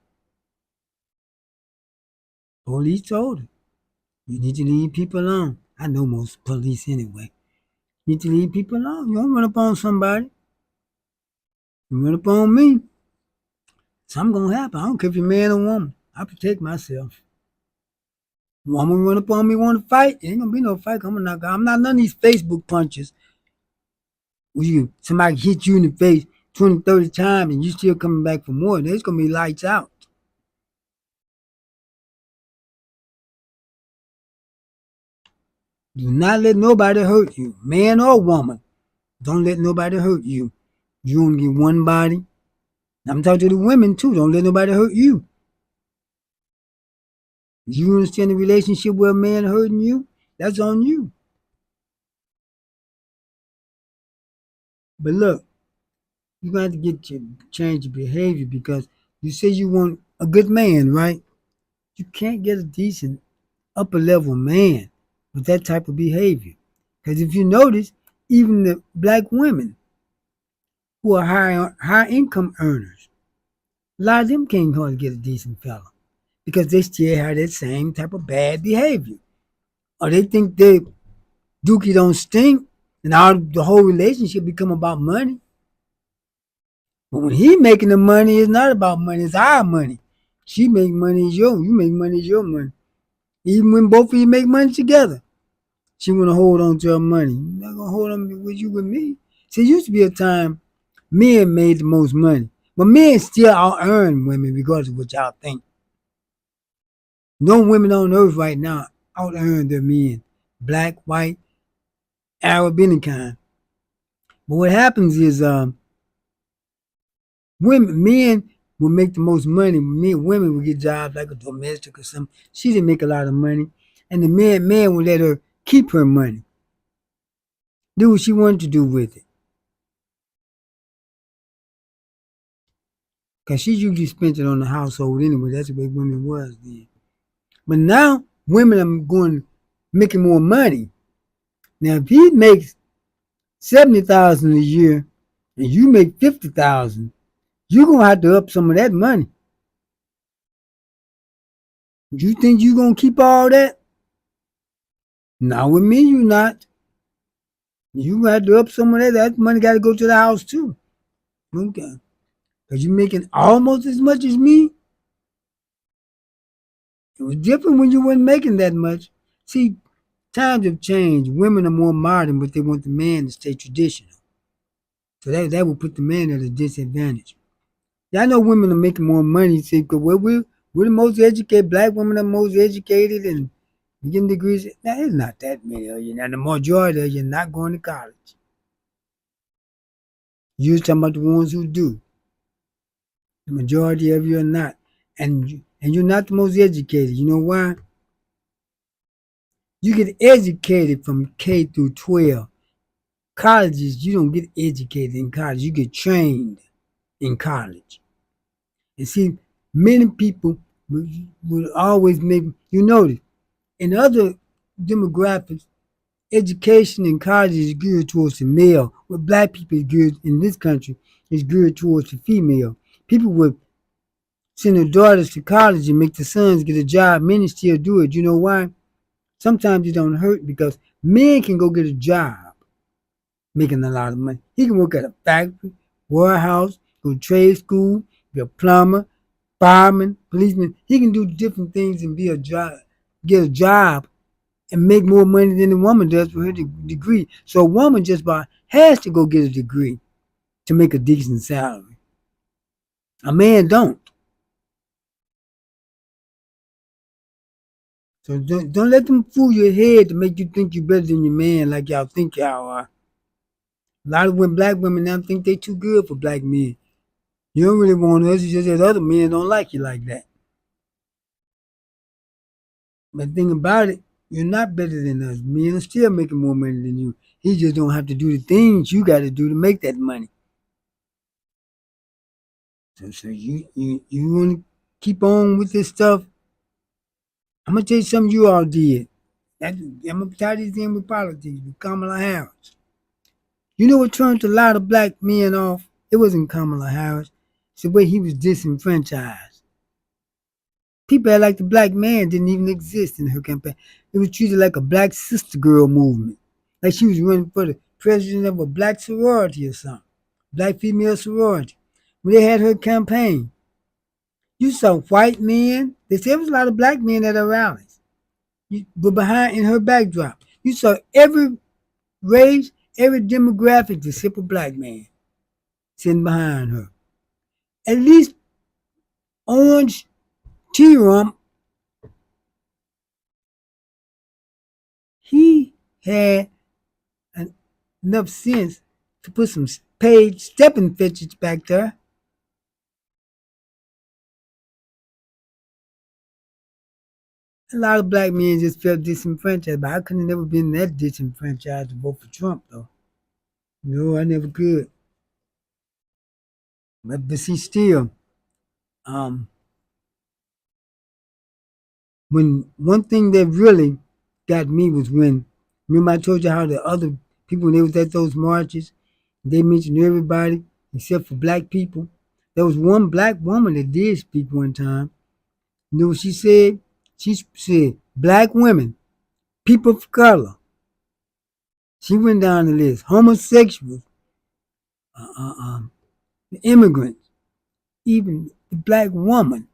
Police told her, you need to leave people alone. I know most police anyway. You need to leave people alone. You don't run up on somebody. You run up on me. Something gonna happen. I don't care if you're man or woman. I protect myself. Woman run up on me, want to fight? Ain't gonna be no fight. I'm not none of these Facebook punches. Somebody hit you in the face 20, 30 times and you still coming back for more. There's gonna be lights out. Do not let nobody hurt you, man or woman. Don't let nobody hurt you. You only get one body. I'm talking to the women too. Don't let nobody hurt you. You understand the relationship where a man hurting you? That's on you. But look, you're gonna have to change your behavior because you say you want a good man, right? You can't get a decent upper level man with that type of behavior. Because if you notice, even the black women who are high income earners, a lot of them can't hardly get a decent fella because they still have that same type of bad behavior. Or they think they Dookie don't stink and the whole relationship become about money. But when he making the money, it's not about money, it's our money. She make money is your, you make money is your money. Even when both of you make money together, she wanna hold on to her money. You're not gonna hold on with you with me. See, it used to be a time men made the most money. But men still out earn women regardless of what y'all think. No women on earth right now out earn their men. Black, white, Arab, any kind. But what happens is men will make the most money. Women will get jobs like a domestic or something. She didn't make a lot of money. And the man will let her keep her money. Do what she wanted to do with it. Because she usually spent it on the household anyway. That's the way women was then. But now women are going making more money. Now if he makes 70,000 a year and you make 50,000, you're gonna have to up some of that money. You think you're gonna keep all that? Not with me, you not. You got to up some of that. That money got to go to the house too. Okay. Because you're making almost as much as me. It was different when you weren't making that much. See, times have changed. Women are more modern, but they want the man to stay traditional. So that would put the man at a disadvantage. Yeah, I know women are making more money, see, because we're the most educated. Black women are most educated and getting degrees. Now, it's not that many of you. Now, the majority of you are not going to college. You're talking about the ones who do. The majority of you are not. And you're not the most educated. You know why? You get educated from K through 12. Colleges, you don't get educated in college. You get trained in college. And see, many people would always make, you notice, in other demographics, education in college is geared towards the male. What black people is geared in this country is geared towards the female. People would send their daughters to college and make the sons get a job. Men still do it. You know why? Sometimes it don't hurt because men can go get a job making a lot of money. He can work at a factory, warehouse, go to trade school, be a plumber, fireman, policeman. He can do different things and be a job, get a job, and make more money than a woman does for her degree. So a woman just about has to go get a degree to make a decent salary. A man don't. So don't let them fool your head to make you think you're better than your man like y'all think y'all are. A lot of black women now think they too good for black men. You don't really want us, it's just that other men don't like you like that. But the thing about it, you're not better than us. Men are still making more money than you. He just don't have to do the things you got to do to make that money. So you want to keep on with this stuff? I'm gonna tell you something you all did. I'm gonna tie this in with politics with Kamala Harris. You know what turned a lot of black men off? It wasn't Kamala Harris. It's the way he was disenfranchised. People act like the black man didn't even exist in her campaign. It was treated like a black sister girl movement. Like she was running for the president of a black sorority or something. Black female sorority. When they had her campaign, you saw white men. They said there was a lot of black men at her rallies. But behind in her backdrop, you saw every race, every demographic except a black man sitting behind her. At least Orange T-Rump, he had enough sense to put some paid stepping fetches back there. A lot of black men just felt disenfranchised, but I could have never been that disenfranchised to vote for Trump, though. No, I never could. But see, still, um, when one thing that really got me was when, remember I told you how the other people, when they was at those marches, they mentioned everybody except for black people. There was one black woman that did speak one time. You know what she said? She said, black women, people of color. She went down the list. Homosexuals, uh, uh, um, immigrants, even the black woman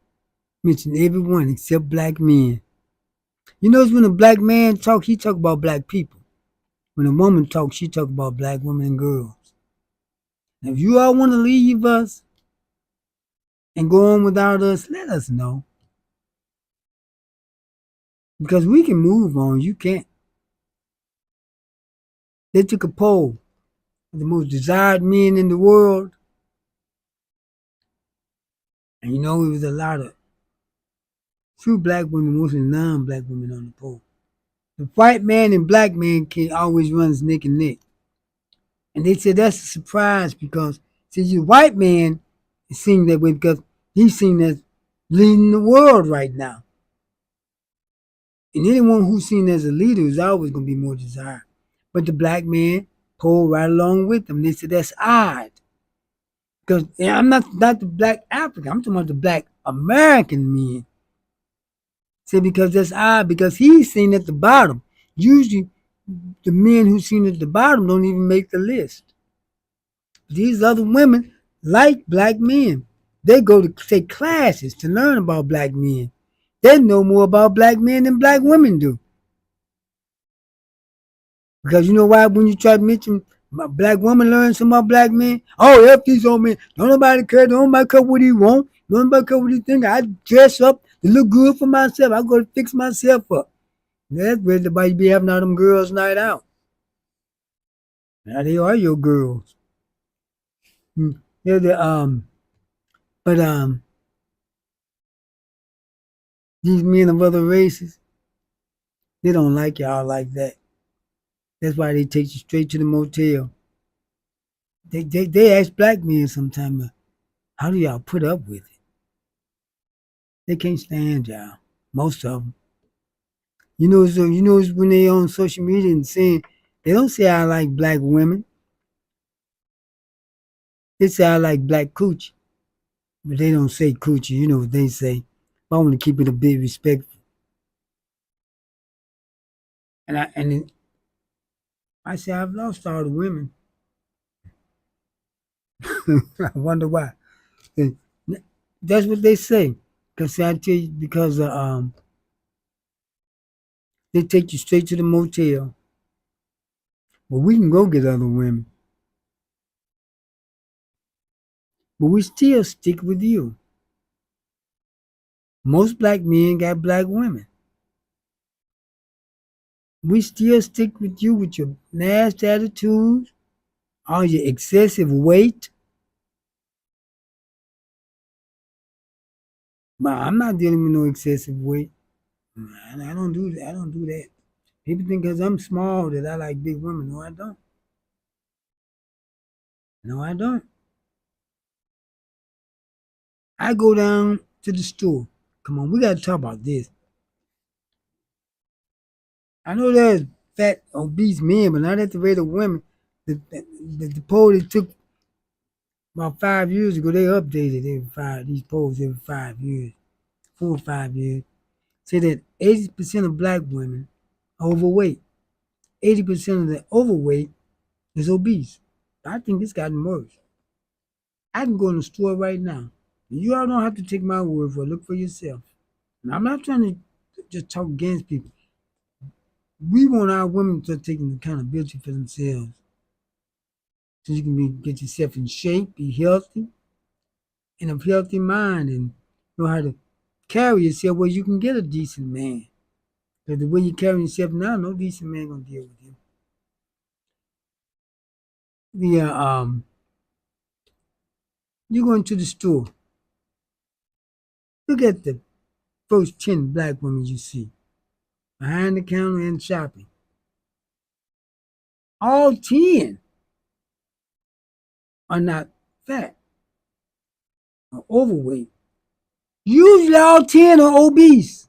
mentioned everyone except black men. You notice when a black man talk, he talk about black people. When a woman talks, she talk about black women and girls. Now, if you all want to leave us and go on without us, let us know. Because we can move on. You can't. They took a poll of the most desired men in the world. And you know, it was a lot of few black women, mostly non-black women on the poll. The white man and black man can always runs neck and neck. And they said that's a surprise because see the white man is seen that way because he's seen as leading the world right now. And anyone who's seen as a leader is always going to be more desired. But the black man pulled right along with them. They said that's odd. Because I'm not the black African, I'm talking about the black American men. Say because that's odd, because he's seen at the bottom. Usually the men who's seen at the bottom don't even make the list. These other women like black men. They go to take classes to learn about black men. They know more about black men than black women do. Because you know why? When you try to mention a black woman learn something about black men, oh, F these old men. Don't nobody care. Don't nobody care what he want. Don't nobody care what he think. I dress up to look good for myself. I go to fix myself up. That's where the be having all them girls' night out. Now they are your girls. They're the but these men of other races, they don't like y'all like that. That's why they take you straight to the motel. They ask black men sometimes, how do y'all put up with it? They can't stand y'all. Most of them. You know when they on social media and saying they don't say I like black women. They say I like black coochie, but they don't say coochie. You know what they say. I want to keep it a bit respectful. And I say I've lost all the women. I wonder why. That's what they say. Cause I tell you, because they take you straight to the motel. But we can go get other women. But we still stick with you. Most black men got black women. We still stick with you with your nasty attitudes, all your excessive weight. But I'm not dealing with no excessive weight. I don't do that. I don't do that. People think because I'm small that I like big women. No, I don't. No, I don't. I go down to the store. Come on, we got to talk about this. I know there's fat, obese men, but not at the rate of women. The poll they took about 5 years ago, they updated these polls every 5 years, 4 or 5 years. Say that 80% of black women are overweight. 80% of the overweight is obese. I think it's gotten worse. I can go in the store right now. You all don't have to take my word for it. Look for yourself. And I'm not trying to just talk against people. We want our women to take accountability for themselves. So you can get yourself in shape, be healthy, and a healthy mind, and know how to carry yourself where you can get a decent man. Because the way you carry yourself now, no decent man gonna deal with you. You go into the store. Look at the first 10 black women you see behind the counter and shopping. All 10 are not fat or overweight. Usually all 10 are obese.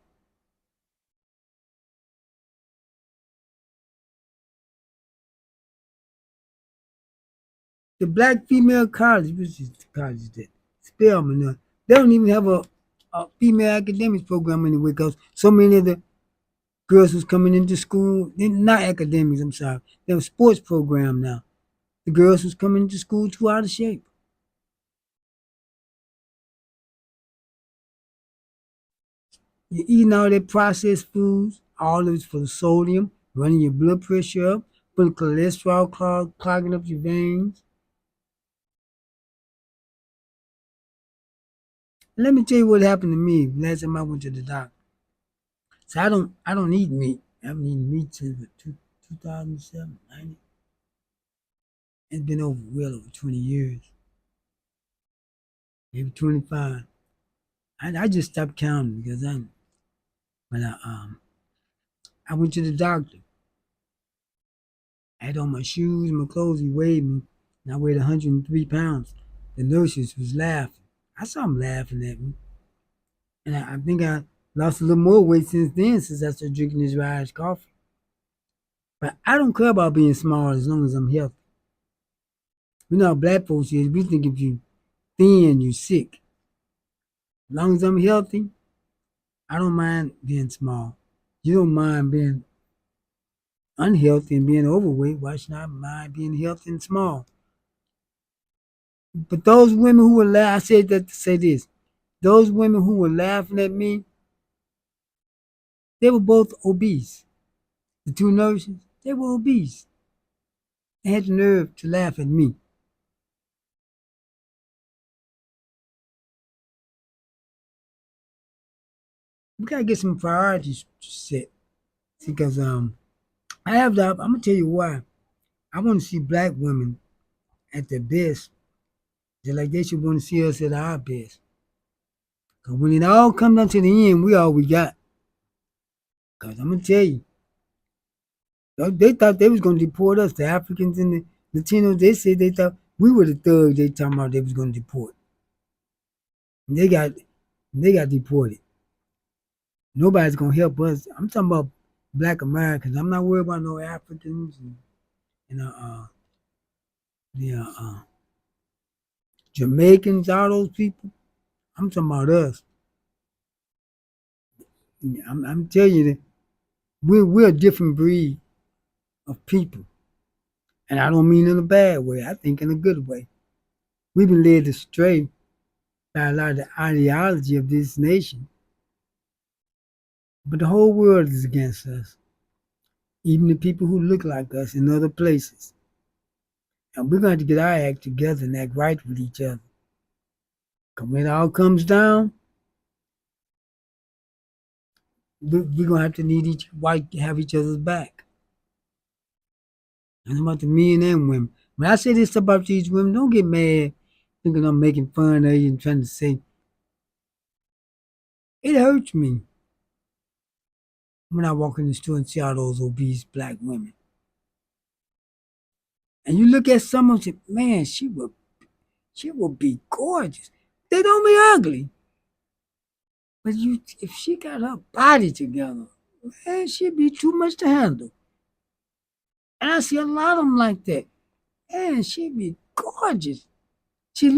The black female college, which is the college that Spelman, they don't even have a female academics program anyway because so many of the girls who's coming into school, they're not academics, I'm sorry, they have a sports program now. The girls who's coming into school too out of shape. You're eating all that processed foods, all of it's for the sodium, running your blood pressure up, putting cholesterol clogging up your veins. Let me tell you what happened to me last time I went to the doctor. So I don't eat meat. I haven't eaten meat since 2007, 90. It's been well over 20 years, maybe 25. I just stopped counting because I went to the doctor. I had on my shoes and my clothes. He weighed me, and I weighed 103 pounds. The nurses was laughing. I saw them laughing at me, and I think I lost a little more weight since then, since I started drinking this Irish coffee. But I don't care about being small as long as I'm healthy. You know how black folks is. We think if you thin, you sick. As long as I'm healthy, I don't mind being small. You don't mind being unhealthy and being overweight. Why should I mind being healthy and small? But those women who were laughing, I said that to say this. Those women who were laughing at me, they were both obese. The two nurses, they were obese. They had the nerve to laugh at me. We gotta get some priorities set. Because I'm gonna tell you why. I want to see black women at their best. Just like they should want to see us at our best. Cause when it all comes down to the end, we all we got. Cause I'm gonna tell you, they thought they was gonna deport us, the Africans and the Latinos. They said they thought we were the thugs. They talking about they was gonna deport. And they got deported. Nobody's gonna help us. I'm talking about black Americans. I'm not worried about no Africans and the Jamaicans, all those people. I'm talking about us. I'm telling you that we're a different breed of people. And I don't mean in a bad way. I think in a good way. We've been led astray by a lot of the ideology of this nation. But the whole world is against us, even the people who look like us in other places. And we're going to get our act together and act right with each other. Because when it all comes down, we're going to have to need have each other's back. And about the men and women. When I say this about these women, don't get mad thinking I'm making fun of you and trying to say it hurts me when I walk in the store and see all those obese black women. And you look at someone and say, man, she will be gorgeous. They don't be ugly. But if she got her body together, man, she'd be too much to handle. And I see a lot of them like that. Man, she'd be gorgeous. She's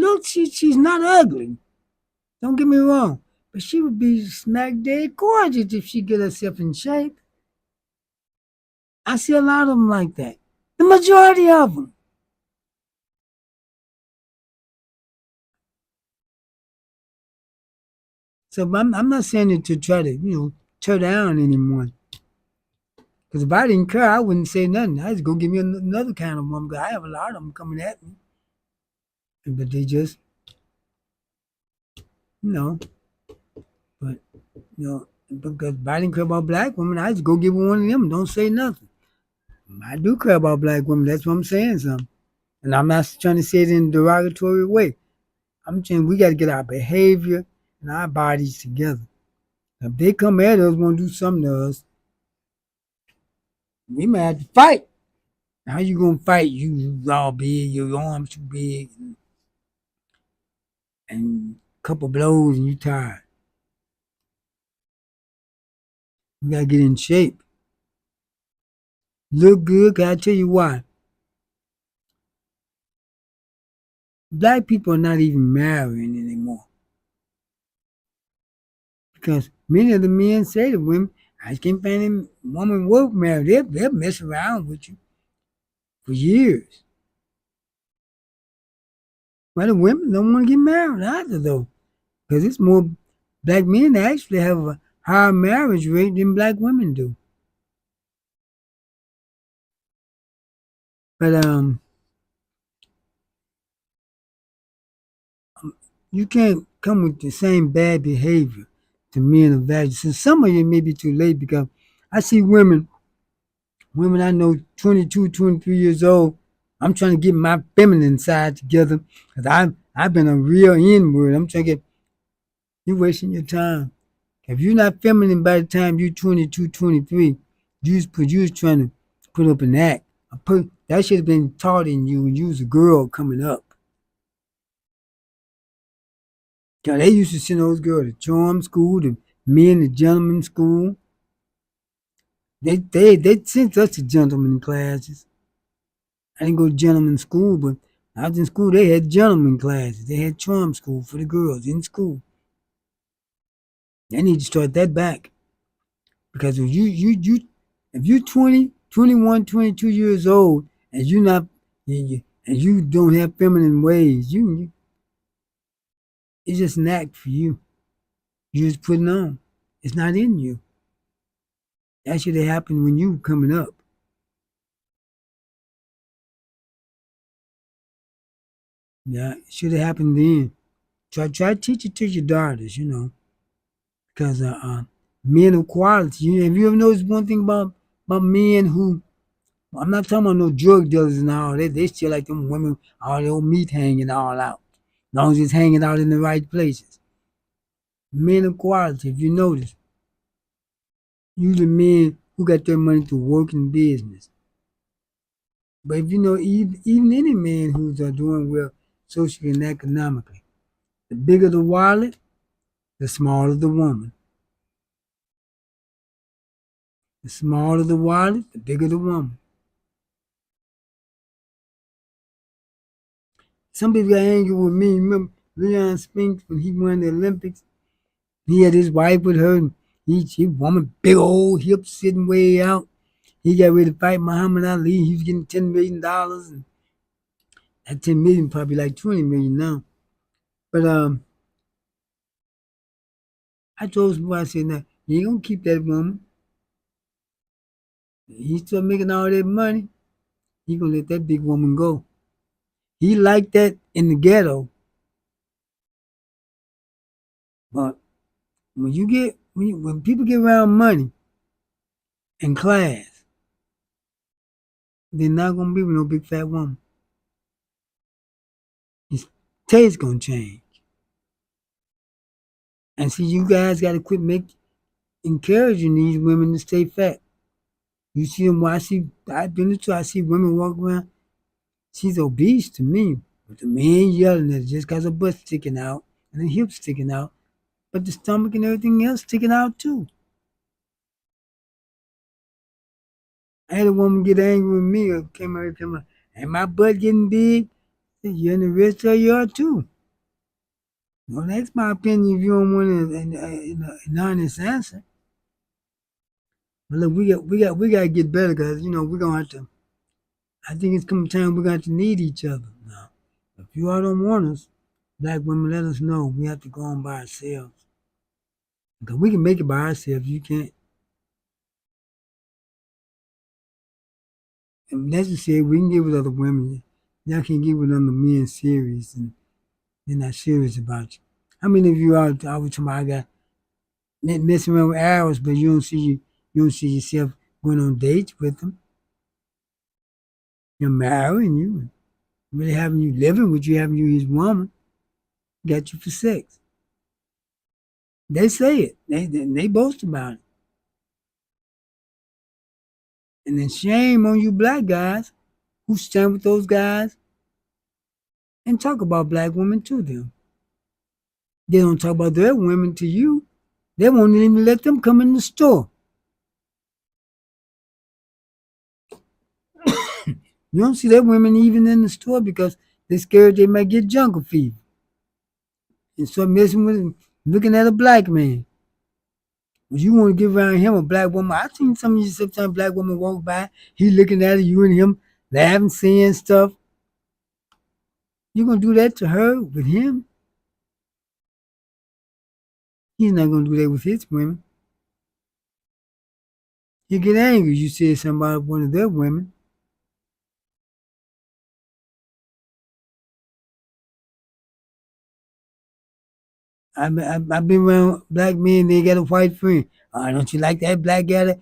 not ugly. Don't get me wrong. But she would be smack dead gorgeous if she get herself in shape. I see a lot of them like that. The majority of them. So I'm not saying it to try to, tear down anyone. Because if I didn't care, I wouldn't say nothing. I'd just go give me another kind of woman. Because I have a lot of them coming at me. But they just, you know, but, because if I didn't care about black women, I'd just go give one of them. Don't say nothing. I do care about black women. That's what I'm saying something. And I'm not trying to say it in a derogatory way. I'm saying we got to get our behavior and our bodies together. If they come at us, want to do something to us, we might have to fight. How you gonna fight? You all big, your arms too big, and a couple blows and you tired. We gotta get in shape. Look good. Can I tell you why? Black people are not even marrying anymore because many of the men say to women, "I just can't find any woman worth marrying." They'll mess around with you for years. But the women don't want to get married either, though, because it's more black men that actually have a higher marriage rate than black women do. But you can't come with the same bad behavior to men of value. So some of you may be too late because I see women I know 22, 23 years old. I'm trying to get my feminine side together because I've been a real N-word. I'm trying to get, you wasting your time. If you're not feminine by the time you're 22, 23, you was trying to put up an act. That should have been taught in you when you was a girl coming up. Cause they used to send those girls to charm school, to men to gentlemen school. They sent us to gentlemen classes. I didn't go to gentlemen school, but I was in school. They had gentlemen classes. They had charm school for the girls in school. They need to start that back because if you're 20, 21, 22 years old and you're not and you don't have feminine ways, it's just an act for you. You're just putting on. It's not in you. That should have happened when you were coming up. Yeah, it should have happened then. Try to teach it to your daughters, because men of quality. Have you ever noticed one thing about men who? I'm not talking about no drug dealers and all that. They still like them women, all their old meat hanging all out. As long as it's hanging out in the right places. Men of quality, if you notice, usually men who got their money through work and business. But if you know, even any man who's doing well socially and economically, the bigger the wallet, the smaller the woman. The smaller the wallet, the bigger the woman. Some people got angry with me. Remember Leon Spinks when he won the Olympics? He had his wife with her. And he woman, big old hips sitting way out. He got ready to fight Muhammad Ali. He was getting $10 million. And that 10 million probably like 20 million now. But I told somebody, I said, now, you ain't gonna keep that woman. He's still making all that money. He gonna let that big woman go. He like that in the ghetto, but when people get around money and class, they're not gonna be with no big fat woman. His taste gonna change. And see, you guys gotta quit encouraging these women to stay fat. You see them. I've been to. I see women walk around. She's obese to me, but the man yelling at her just cause her butt sticking out and her hips sticking out, but the stomach and everything else sticking out too. I had a woman get angry with me. Came out, and my butt getting big. I said, you and the rest of you are too. Well, that's my opinion. If you don't want an honest answer, but look, we got to get better, because we're gonna have to. I think it's coming time we're gonna have to need each other now. If you all don't want us, black women, let us know. We have to go on by ourselves, because we can make it by ourselves. You can't. If necessary, we can get with other women. Y'all can't get with other men serious, and they're not serious about you. How many of you are always talking about I got messing around with hours, but you don't see yourself going on dates with them. You're marrying you, really having you living with you, having you his woman, got you for sex. They say it. They boast about it. And then shame on you black guys who stand with those guys and talk about black women to them. They don't talk about their women to you. They won't even let them come in the store. You don't see their women even in the store because they're scared they might get jungle fever and start messing with him, looking at a black man. But you want to get around him, a black woman. I've seen some of you sometimes black women walk by, he looking at her, you and him laughing, saying stuff. You gonna do that to her with him? He's not gonna do that with his women. He get angry. You say something about one of their women. I've been around black men. They got a white friend. Don't you like that black guy?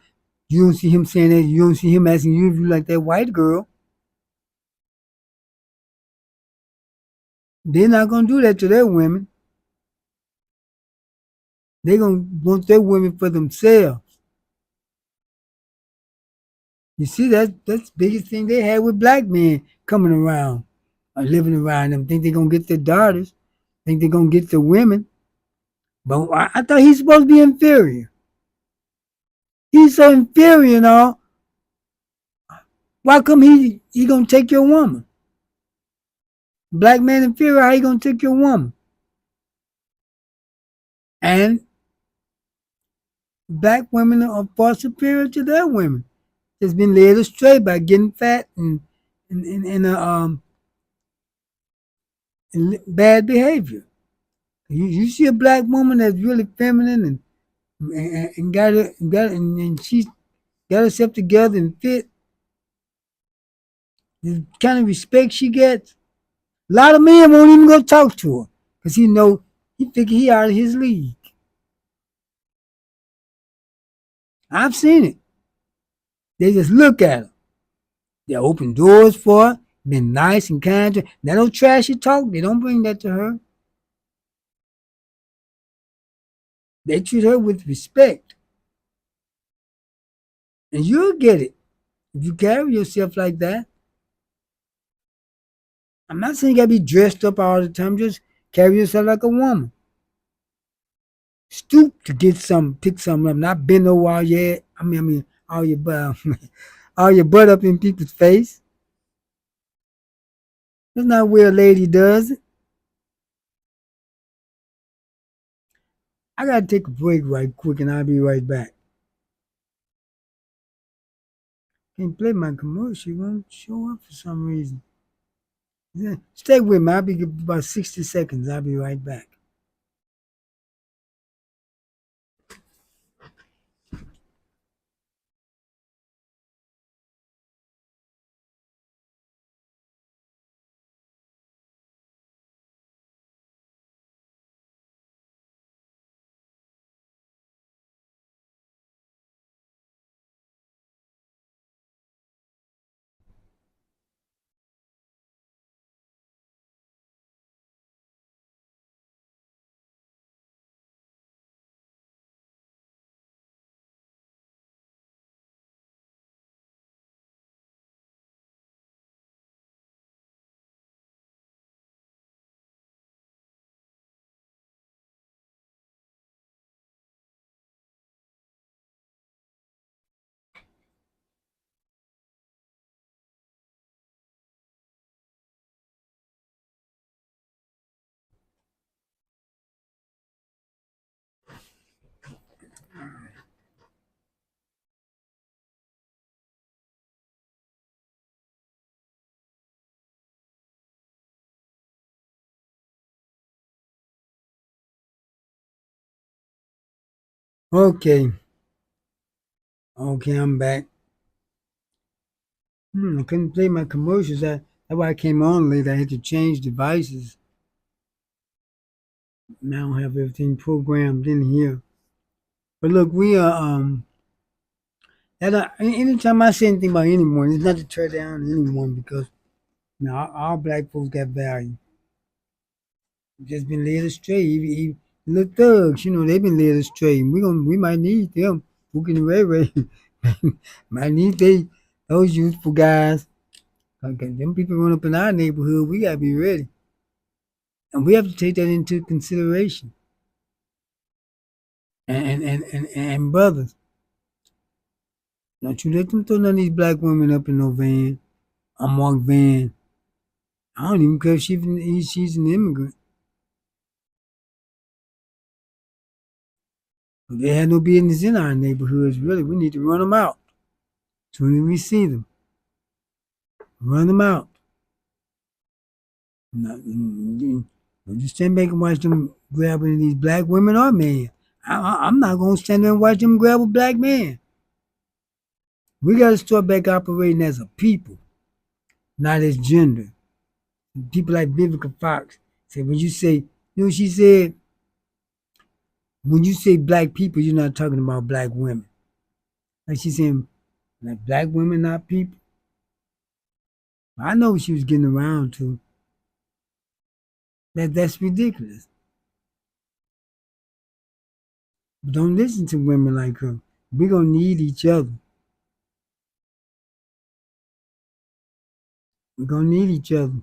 You don't see him saying that. You don't see him asking you if you like that white girl. They're not gonna do that to their women. They're gonna want their women for themselves. You see, that's the biggest thing they had with black men coming around or living around them. Think they're gonna get their daughters. Think they're gonna get the women. But I thought he's supposed to be inferior. He's so inferior and all. Why come he gonna take your woman? Black man inferior, how he gonna take your woman? And black women are far superior to their women. Just been led astray by getting fat and bad behavior. You see a black woman that's really feminine and and she got herself together and fit. The kind of respect she gets, a lot of men won't even go talk to her because he figure he out of his league. I've seen it. They just look at her. They open doors for her, been nice and kind to her. That don't trashy talk. They don't bring that to her. They treat her with respect. And you'll get it if you carry yourself like that. I'm not saying you gotta be dressed up all the time. Just carry yourself like a woman. Stoop to get some, pick something up. Not bend over all your, all your butt, all your butt up in people's face. That's not where a lady does it. I gotta take a break right quick, and I'll be right back. Can't play my commercial. It won't show up for some reason. Yeah, stay with me. I'll be about 60 seconds. I'll be right back. Okay. Okay, I'm back. I couldn't play my commercials. That's why I came on late. I had to change devices. Now I don't have everything programmed in here. But look, we are anytime I say anything about anyone, it's not to tear down anyone because all black folks got value. Just been led astray. Even little thugs, they've been led astray. We might need them. Who can Ray Ray might need those youthful guys. Okay, them people run up in our neighborhood. We gotta be ready, and we have to take that into consideration. And brothers, don't you let them throw none of these black women up in no van, unmarked van. I don't even care if she's an immigrant. But they had no business in our neighborhoods. Really, we need to run them out. As soon as we see them, run them out. Don't just stand back and watch them grabbing these black women or men. I'm not gonna stand there and watch them grab a black man. We gotta start back operating as a people, not as gender. People like Vivica Fox said when you say, she said, when you say black people, you're not talking about black women. Like she's saying, like black women not people. I know what she was getting around to. That's ridiculous. But don't listen to women like her. We're gonna need each other. We're gonna need each other.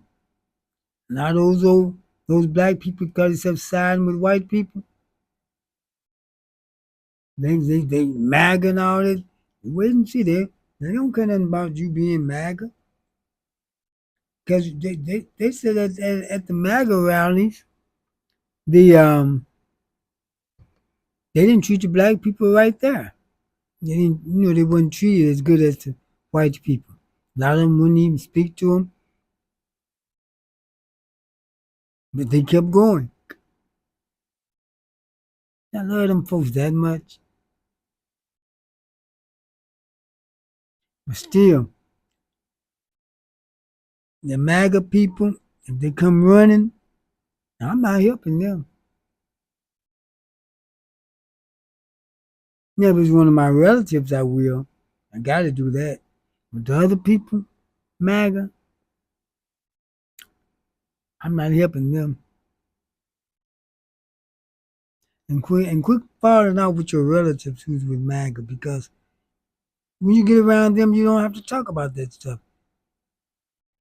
Now those black people got themselves siding with white people. They MAGA and all this. Wait and see they don't care nothing about you being MAGA. Because they said at the MAGA rallies, the they didn't treat the black people right there. They didn't, they weren't treated as good as the white people. A lot of them wouldn't even speak to them, but they kept going. I love them folks that much, but still, the MAGA people, if they come running, I'm not helping them. Yeah, if it's one of my relatives, I will. I got to do that. But the other people, MAGA, I'm not helping them. And quit falling out with your relatives who's with MAGA because when you get around them, you don't have to talk about that stuff.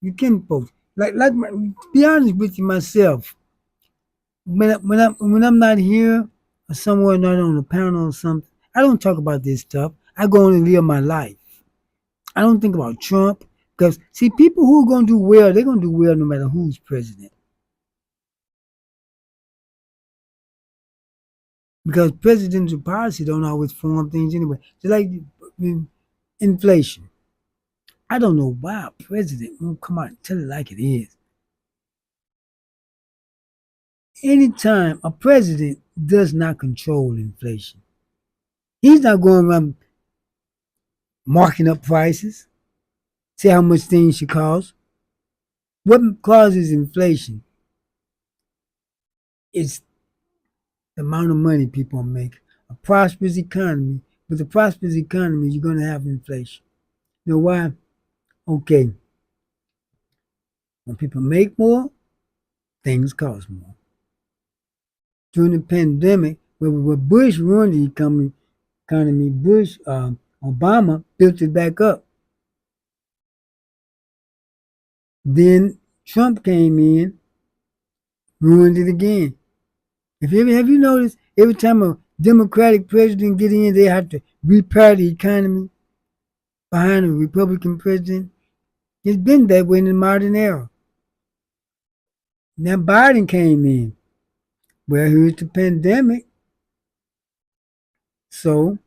You can folks be honest with you myself. When I'm not here or somewhere not on a panel or something, I don't talk about this stuff. I go on and live my life. I don't think about Trump because see, people who are gonna do well, they're gonna do well no matter who's president. Because presidential policy don't always form things anyway. Just like inflation. I don't know why a president won't come out and tell it like it is. Anytime a president does not control inflation, he's not going around marking up prices, say how much things should cost. What causes inflation is the amount of money people make. A prosperous economy, with a prosperous economy, you're going to have inflation. You know why? Okay, when people make more, things cost more. During the pandemic, where Bush ruined the economy, Obama built it back up. Then Trump came in, ruined it again. Have you noticed every time a Democratic president get in, they have to repair the economy behind a Republican president? It's been that way in the modern era. Now Biden came in. Well, here's the pandemic. So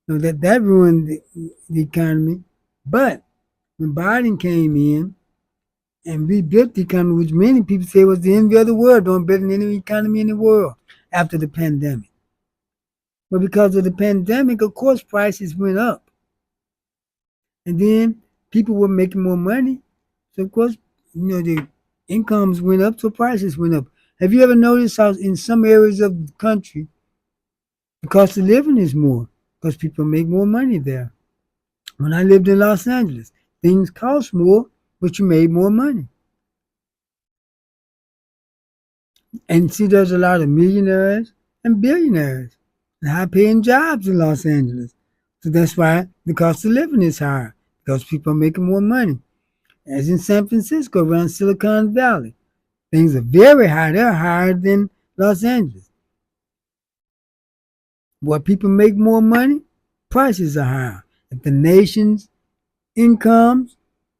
that ruined the economy. But when Biden came in and rebuilt the economy, which many people say was the envy of the world, doing better than any economy in the world. after the pandemic. But because of the pandemic, of course, prices went up. And then people were making more money. So, of course, the incomes went up, so prices went up. Have you ever noticed how in some areas of the country, the cost of living is more because people make more money there? When I lived in Los Angeles, things cost more, but you made more money. And see, there's a lot of millionaires and billionaires and high paying jobs in Los Angeles. So that's why the cost of living is higher because people are making more money. As in San Francisco, around Silicon Valley, things are very high. They're higher than Los Angeles. Where people make more money, prices are higher. If the nation's incomes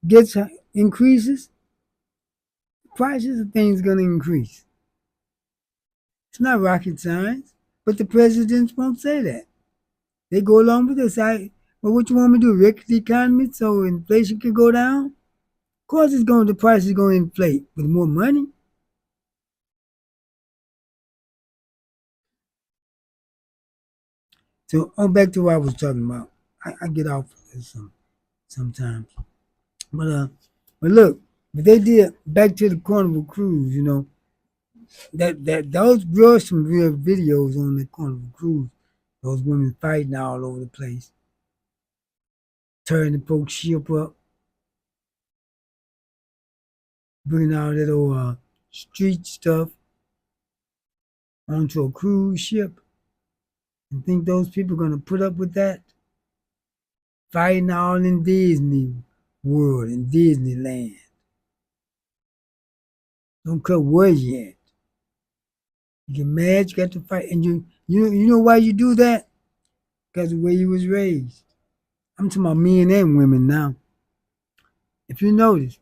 gets increases, prices of things going to increase. It's not rocket science, but the presidents won't say that. They go along with this. Well, what you want me to do? Wreck the economy so inflation can go down? Of course, the price is going to inflate with more money. So, on back to what I was talking about. I get off this sometimes, but but look, but they did back to the Carnival Cruise. That those were some real videos on the Carnival Cruise. Those women fighting all over the place, tearing the folks ship up, bringing all that old street stuff onto a cruise ship, and think those people are gonna put up with that? Fighting all in Disney World in Disneyland. Don't care where you at. You get mad, you got to fight, and you know why you do that? Because of the way you was raised. I'm talking about men and women now. If you notice,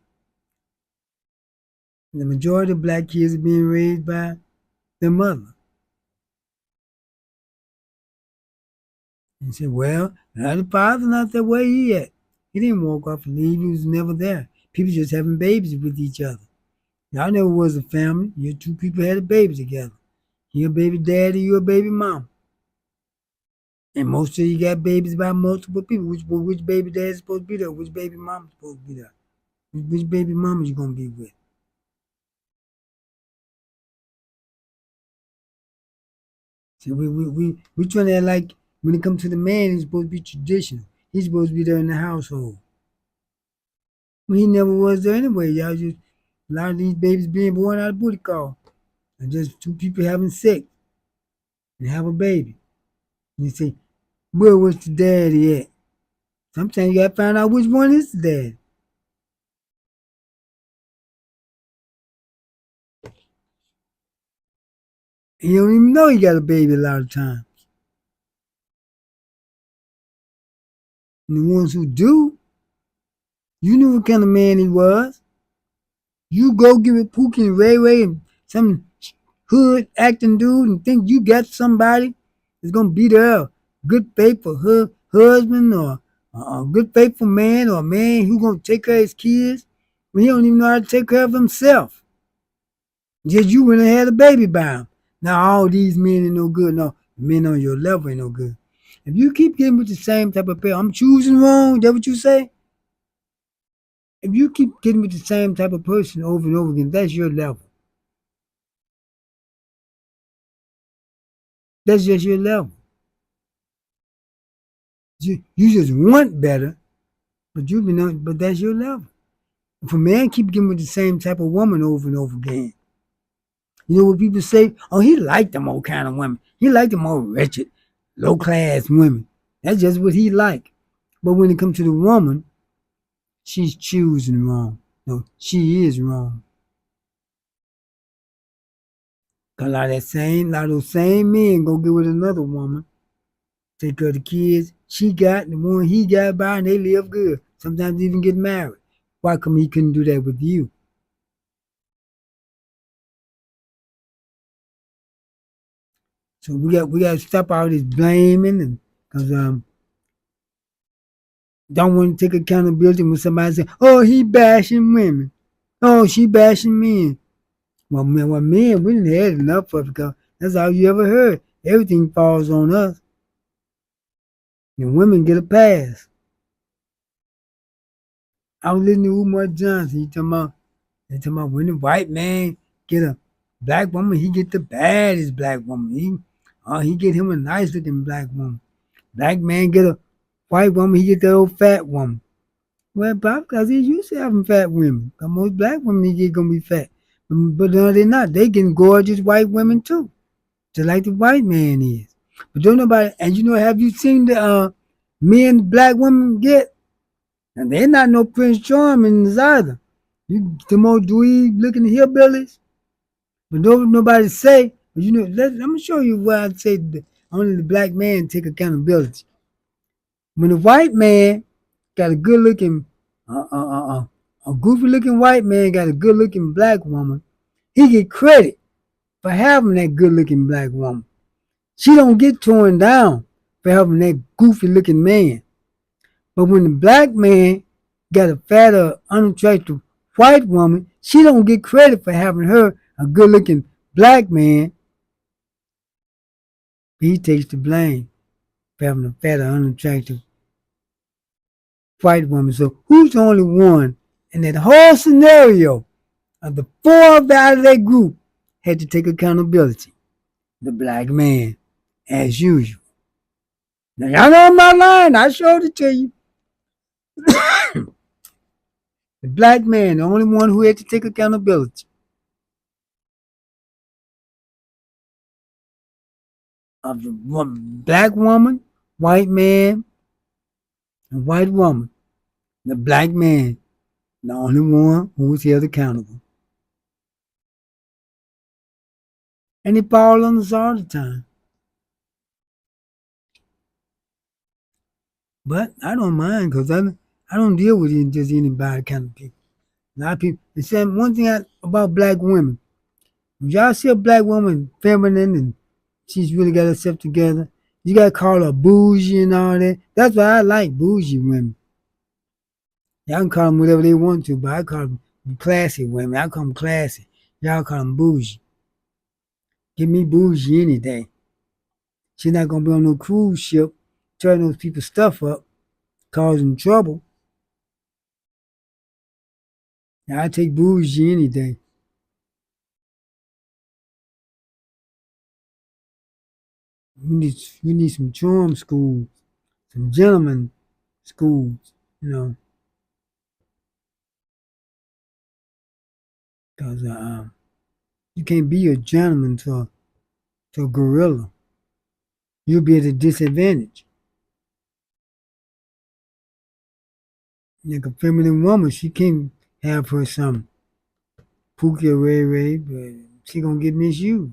the majority of black kids are being raised by their mother. And you say, well, now the father's not that way yet. He didn't walk off and leave. He was never there. People just having babies with each other. Y'all never was a family. You two people had a baby together. You a baby daddy, you a baby mom. And most of you got babies by multiple people. Which baby dad is supposed to be there? Which baby mom is supposed to be there? Which baby mama you gonna be with? See, we trying to act like when it comes to the man, he's supposed to be traditional. He's supposed to be there in the household. Well, he never was there anyway. Y'all just a lot of these babies being born out of booty call. And just two people having sex and have a baby. And you say, where was the daddy at? Sometimes you gotta find out which one is the daddy. And you don't even know he got a baby a lot of times. And the ones who do, you knew what kind of man he was. You go give it Pookie and Ray Ray and some hood acting dude and think you got somebody that's gonna be there, good faithful husband or a good faithful man or a man who gonna take care of his kids when he don't even know how to take care of himself. Just you went and had a baby by him. Now all these men ain't no good. No, men on your level ain't no good. If you keep getting with the same type of pair, I'm choosing wrong. Is that what you say? If you keep getting with the same type of person over and over again, that's your level. That's just your level. You just want better, but that's your level. If a man keep getting with the same type of woman over and over again, you know what people say? Oh, he liked them old kind of women. He liked them old wretched, low class women. That's just what he like. But when it comes to the woman, she's choosing wrong. No, she is wrong. Cause a lot of those same men go get with another woman, take care of the kids she got, the one he got by, and they live good. Sometimes even get married. Why come he couldn't do that with you? So we got to stop all this blaming and because don't want to take accountability when somebody say, "Oh, he bashing women. Oh, she bashing men." Well, men, we didn't had enough of it because That's all you ever heard. Everything falls on us. And women get a pass. I was listening to Umar Johnson. He talking about when the white man get a black woman, he get the baddest black woman. He get him a nice looking black woman. Black man get a white woman, he get that old fat woman. Well, Bob, because he's used to having fat women. 'Cause most black women he get gonna be fat. But no, they're not. They getting gorgeous white women too. Just like the white man is. But don't nobody, and have you seen the men black women get? And they're not no Prince Charmings either. The more dweeb looking hillbillies. But don't nobody say, but I'm gonna show you why I say only the black man take accountability. When the white man got a good looking, a goofy looking white man got a good looking black woman, he get credit for having that good looking black woman. She don't get torn down for having that goofy looking man. But when the black man got a fatter, unattractive white woman, she don't get credit for having her a good looking black man. He takes the blame for having a fatter, unattractive white woman. So who's the only one in that whole scenario of the four out of that group had to take accountability? The black man, as usual. Now y'all know I'm not lying. I showed it to you. The black man, the only one who had to take accountability of the black woman, white man, and white woman. The black man, the only one who was held accountable. And he fall on us all the time. But I don't mind because I don't deal with just anybody kind of people. A lot of people. They say one thing about black women. When y'all see a black woman feminine and she's really got herself together, you gotta call her bougie and all that. That's why I like bougie women. Y'all can call them whatever they want to, but I call them classy women. I call them classy. Y'all call them bougie. Give me bougie any day. She's not gonna be on no cruise ship tearing those people's stuff up, causing trouble. Now, I take bougie any day. We need some charm schools, some gentleman schools, because you can't be a gentleman to a gorilla. You'll be at a disadvantage. Like a feminine woman, she can't have her some Pookie or Ray Ray, but she gonna get misused.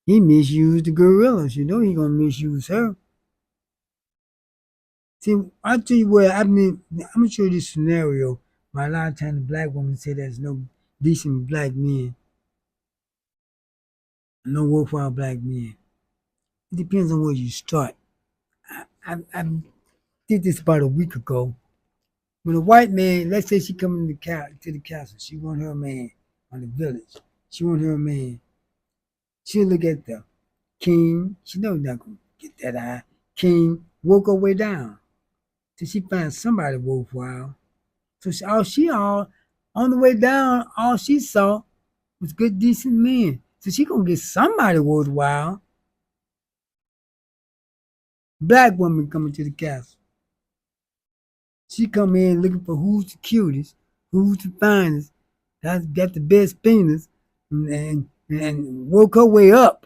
He misused the gorilla. He gonna misuse her. See, I'll tell you what, I'm gonna show you this scenario where a lot of times the black women say there's no decent black men, no worthwhile black men. It depends on where you start. I did this about a week ago. When a white man, let's say she coming to the castle, she want her man on the village. She want her man. She'll look at the king. She knows not gonna get that eye. King, work her way down till she finds somebody worthwhile. So all on the way down, all she saw was good, decent men. So she gonna get somebody worthwhile. Black woman coming to the castle. She come in looking for who's the cutest, who's the finest, that's got the best penis, and work her way up.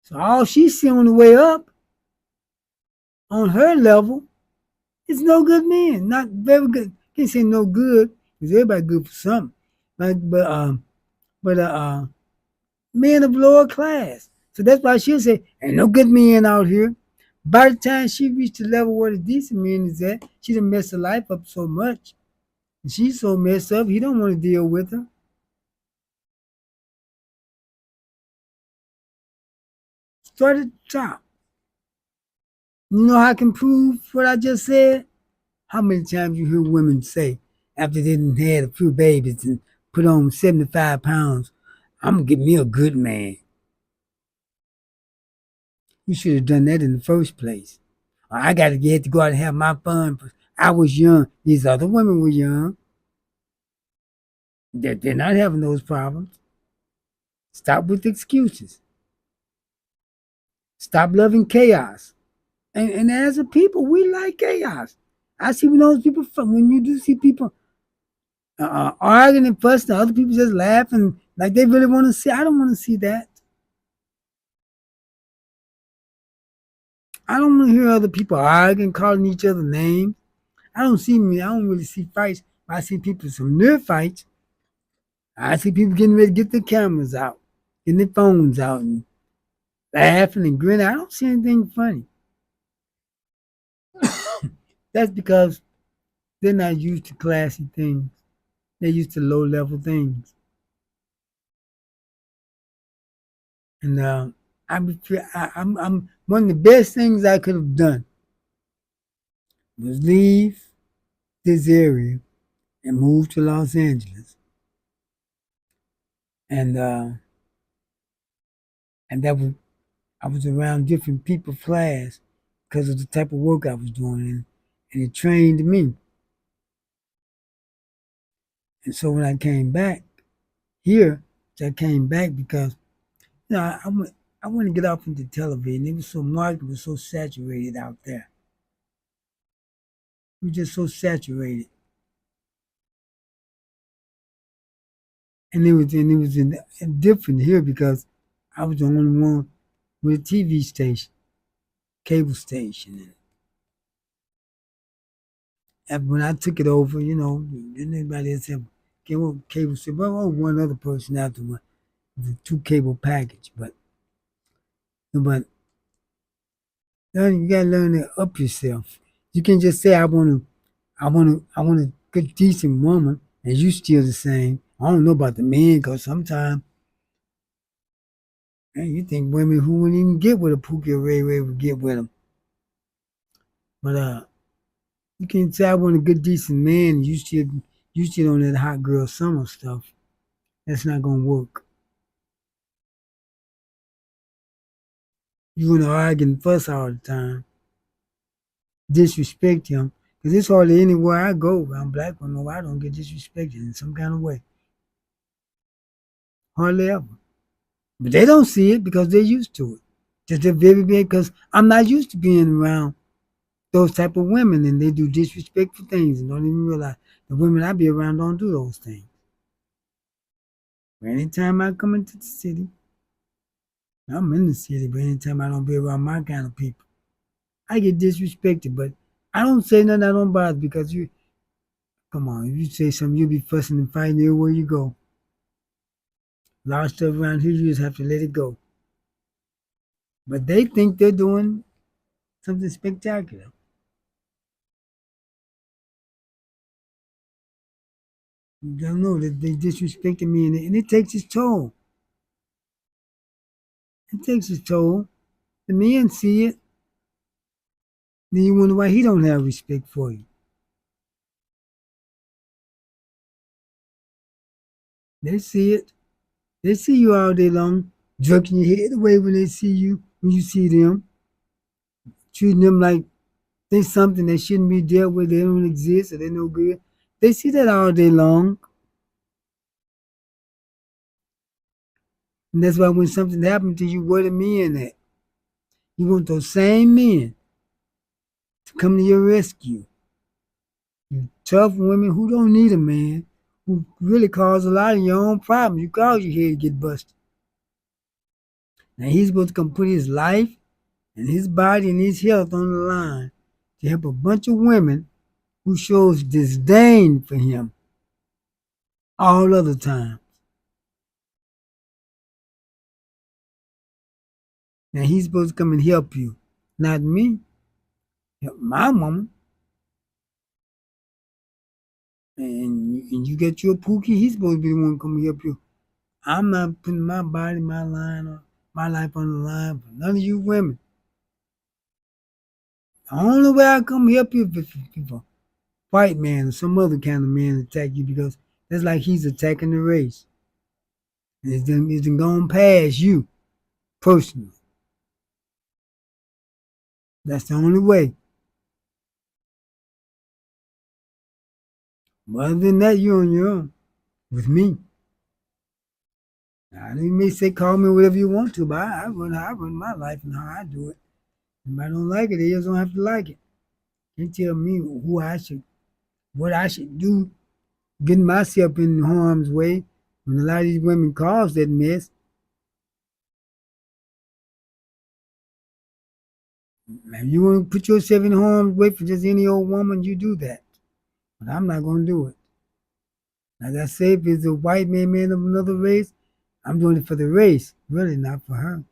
So all she see on the way up, on her level, is no good men. Not very good. Can't say no good, because everybody good for something. But men of lower class. So that's why she'll say, ain't no good men out here. By the time she reached the level where the decent men is at, she done messed her life up so much. And she's so messed up, he don't want to deal with her. Start at the top. You know how I can prove what I just said? How many times you hear women say, after they done had a few babies and put on 75 pounds. I'm going to get me a good man. You should have done that in the first place. I got to get to go out and have my fun. I was young. These other women were young. They're not having those problems. Stop with excuses. Stop loving chaos. And as a people, we like chaos. I see when those people, when you do see people arguing and fussing, other people just laughing like they really want to see. I don't want to see that. I don't want to hear other people arguing, calling each other names. I don't really see fights. I see people, some near fights. I see people getting ready to get their cameras out, getting their phones out, and laughing and grinning. I don't see anything funny. That's because they're not used to classy things. They're used to low level things. And I'm one of the best things I could have done was leave this area and move to Los Angeles. And and that was I was around different people class because of the type of work I was doing, and it trained me. And so when I came back here, I came back because I want to get off into television. It was so market was so saturated out there. It was just so saturated, and different here because I was the only one with a TV station, cable station, and when I took it over, didn't anybody else have cable station? Well, one other person after one, the two cable package, but you gotta learn to up yourself. You can just say I want a good decent woman, and you still the same. I don't know about the men, cause sometimes man, you think women who wouldn't even get with a Pookie or Ray Ray would get with them. But you can say I want a good decent man, and you still on that hot girl summer stuff. That's not gonna work. You're gonna argue and fuss all the time, disrespect him. Cause it's hardly anywhere I go around black women where I don't get disrespected in some kind of way. Hardly ever. But they don't see it because they're used to it. Just they're very big because I'm not used to being around those type of women and they do disrespectful things and don't even realize the women I be around don't do those things. But anytime I come into the city, I'm in the city, but anytime I don't be around my kind of people, I get disrespected. But I don't say nothing I don't bother because come on, if you say something, you'll be fussing and fighting everywhere you go. A lot of stuff around here, you just have to let it go. But they think they're doing something spectacular. You don't know that they disrespected me, and it takes its toll. It takes its toll. The men see it, then you wonder why he don't have respect for you. They see it. They see you all day long, jerking your head away when they see you, when you see them, treating them like they something that shouldn't be dealt with, they don't exist, or they're no good. They see that all day long. And that's why when something happens to you, where the men at? You want those same men to come to your rescue. You tough women who don't need a man, who really cause a lot of your own problems. You cause your head to get busted. Now he's supposed to come put his life and his body and his health on the line to help a bunch of women who shows disdain for him all other times. Now he's supposed to come and help you, not me. Help my woman. And you get your Pookie, he's supposed to be the one to come and help you. I'm not putting my body, my life on the line for none of you women. The only way I come help you is if a white man or some other kind of man attack you because That's like he's attacking the race. It's done gone past you personally. That's the only way. But other than that, you're on your own with me. Now, you may say call me whatever you want to, but I run my life and how I do it. If I don't like it, they just don't have to like it. They tell me what I should do, getting myself in harm's way. When a lot of these women cause that mess, man, you want to put yourself in harm's way for just any old woman, you do that. But I'm not going to do it. Like I say, if it's a white man of another race, I'm doing it for the race, really not for her.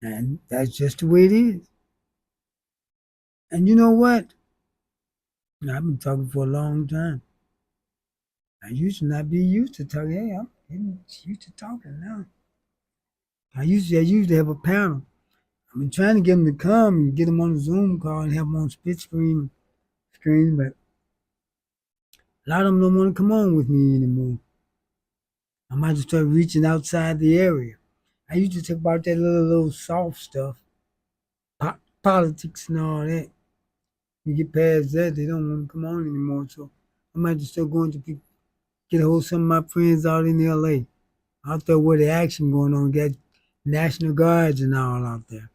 And that's just the way it is. And you know what? Now, I've been talking for a long time. I used to not be used to talking. Hey, I'm getting used to talking now. I used to have a panel. I've been trying to get them to come and get them on a Zoom call and have them on split screen, but a lot of them don't want to come on with me anymore. I might just start reaching outside the area. I used to talk about that little soft stuff, politics and all that. You get past that, they don't want to come on anymore. So I might just start going to people, get a hold of some of my friends out in LA, out there where the action going on, got National Guards and all out there.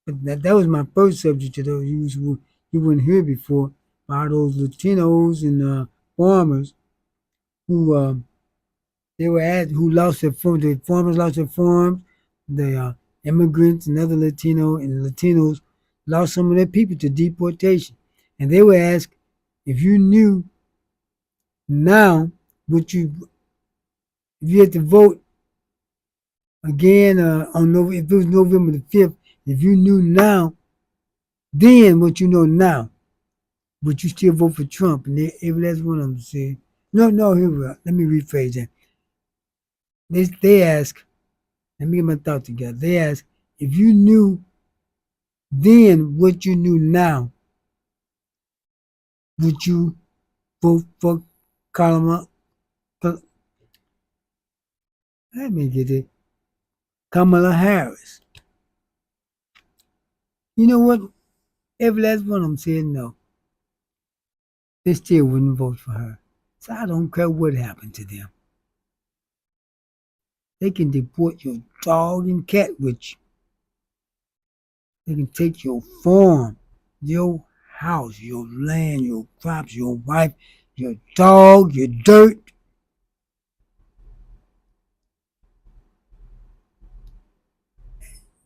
But that was my first subject to those you wouldn't hear before about those Latinos and farmers who they were at who lost their farm. The farmers lost their farms. The immigrants and other Latinos lost some of their people to deportation, and they were asked if you knew now what you if you had to vote again if it was November the 5th, if you knew now then what you know now, would you still vote for Trump? And every last one of them said, no, here we are. Let me rephrase that. They ask, let me get my thoughts together. They ask, if you knew then what you knew now, would you vote for Kamala? Let me get it. Kamala Harris. You know what? Every last one of them said no. They still wouldn't vote for her. So I don't care what happened to them. They can deport your dog and cat with you. They can take your farm, your house, your land, your crops, your wife, your dog, your dirt.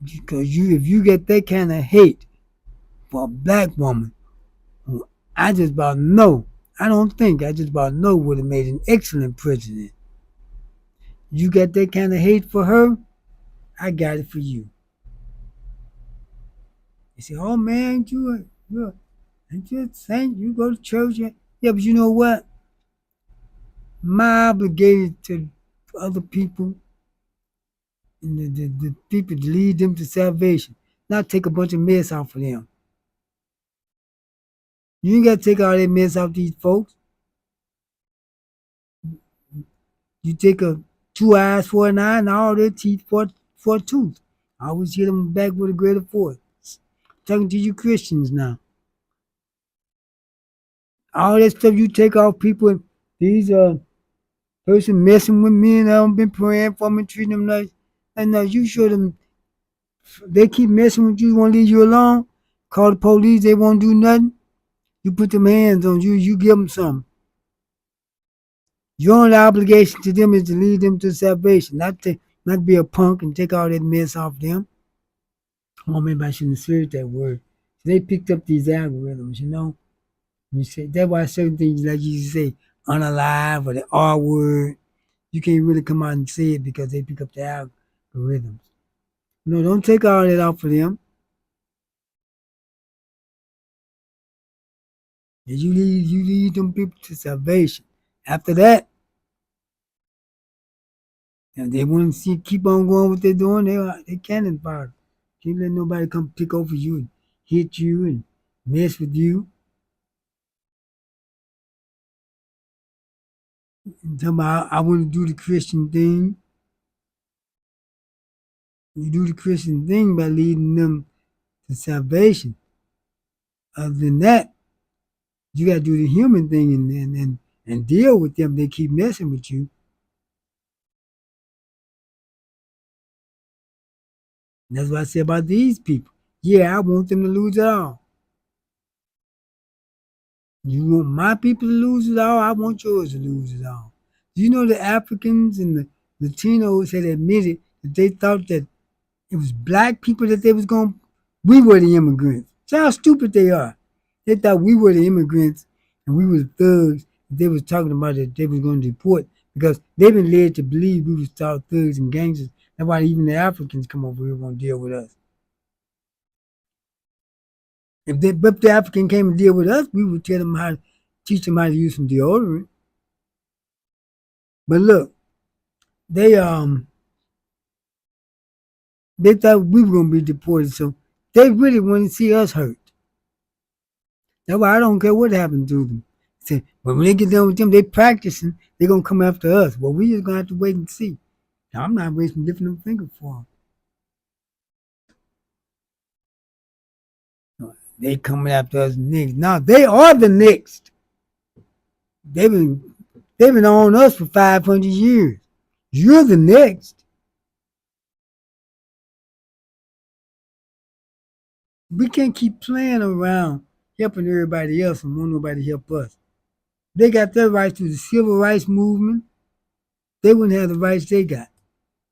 Because if you get that kind of hate for a black woman, who I just about know, I just about know would have made an excellent president. You got that kind of hate for her, I got it for you. You say, oh man, you're a saint, you go to church. Yeah, but you know what? My obligated to other people and the people to lead them to salvation, not take a bunch of mess off of them. You ain't got to take all that mess off these folks. You take a 2 eyes for an eye and all their teeth for a tooth. I always hit them back with a greater force. Talking to you Christians now. All that stuff you take off people, these person messing with me and I haven't been praying for them and treating them nice. And now you show them they keep messing with you, want to leave you alone. Call the police, they won't do nothing. You put them hands on you, you give them something. Your only obligation to them is to lead them to salvation, not be a punk and take all that mess off them. Oh, maybe I shouldn't have said that word. So they picked up these algorithms, you know. You say that's why certain things like you say unalive or the R word, you can't really come out and say it because they pick up the algorithms. No, don't take all that off of them. You lead them people to salvation. After that, if they want to keep on going what they're doing, they cannon fire. Can't let nobody come pick over you and hit you and mess with you. And tell me, I want to do the Christian thing. You do the Christian thing by leading them to salvation. Other than that, you got to do the human thing and deal with them. They keep messing with you. And that's what I say about these people. Yeah, I want them to lose it all. You want my people to lose it all? I want yours to lose it all. Do you know the Africans and the Latinos had admitted that they thought that it was black people that they was going to, we were the immigrants. See how stupid they are. They thought we were the immigrants and we were the thugs. They was talking about that they was going to deport because they've been led to believe we was all thugs and gangsters. That's why even the Africans come over here going to deal with us. If the African came and deal with us, we would tell them how to teach them how to use some deodorant. But look, they they thought we were gonna be deported, so they really want to see us hurt. That's why I don't care what happened to them. Say, but when they get done with them, they practicing. They're gonna come after us. Well, we just gonna have to wait and see. Now, I'm not wasting lifting them finger for them. They coming after us next. Now they are the next. They've been they've been on us for 500 years. You're the next. We can't keep playing around helping everybody else and want nobody to help us. They got their rights through the civil rights movement. They wouldn't have the rights they got.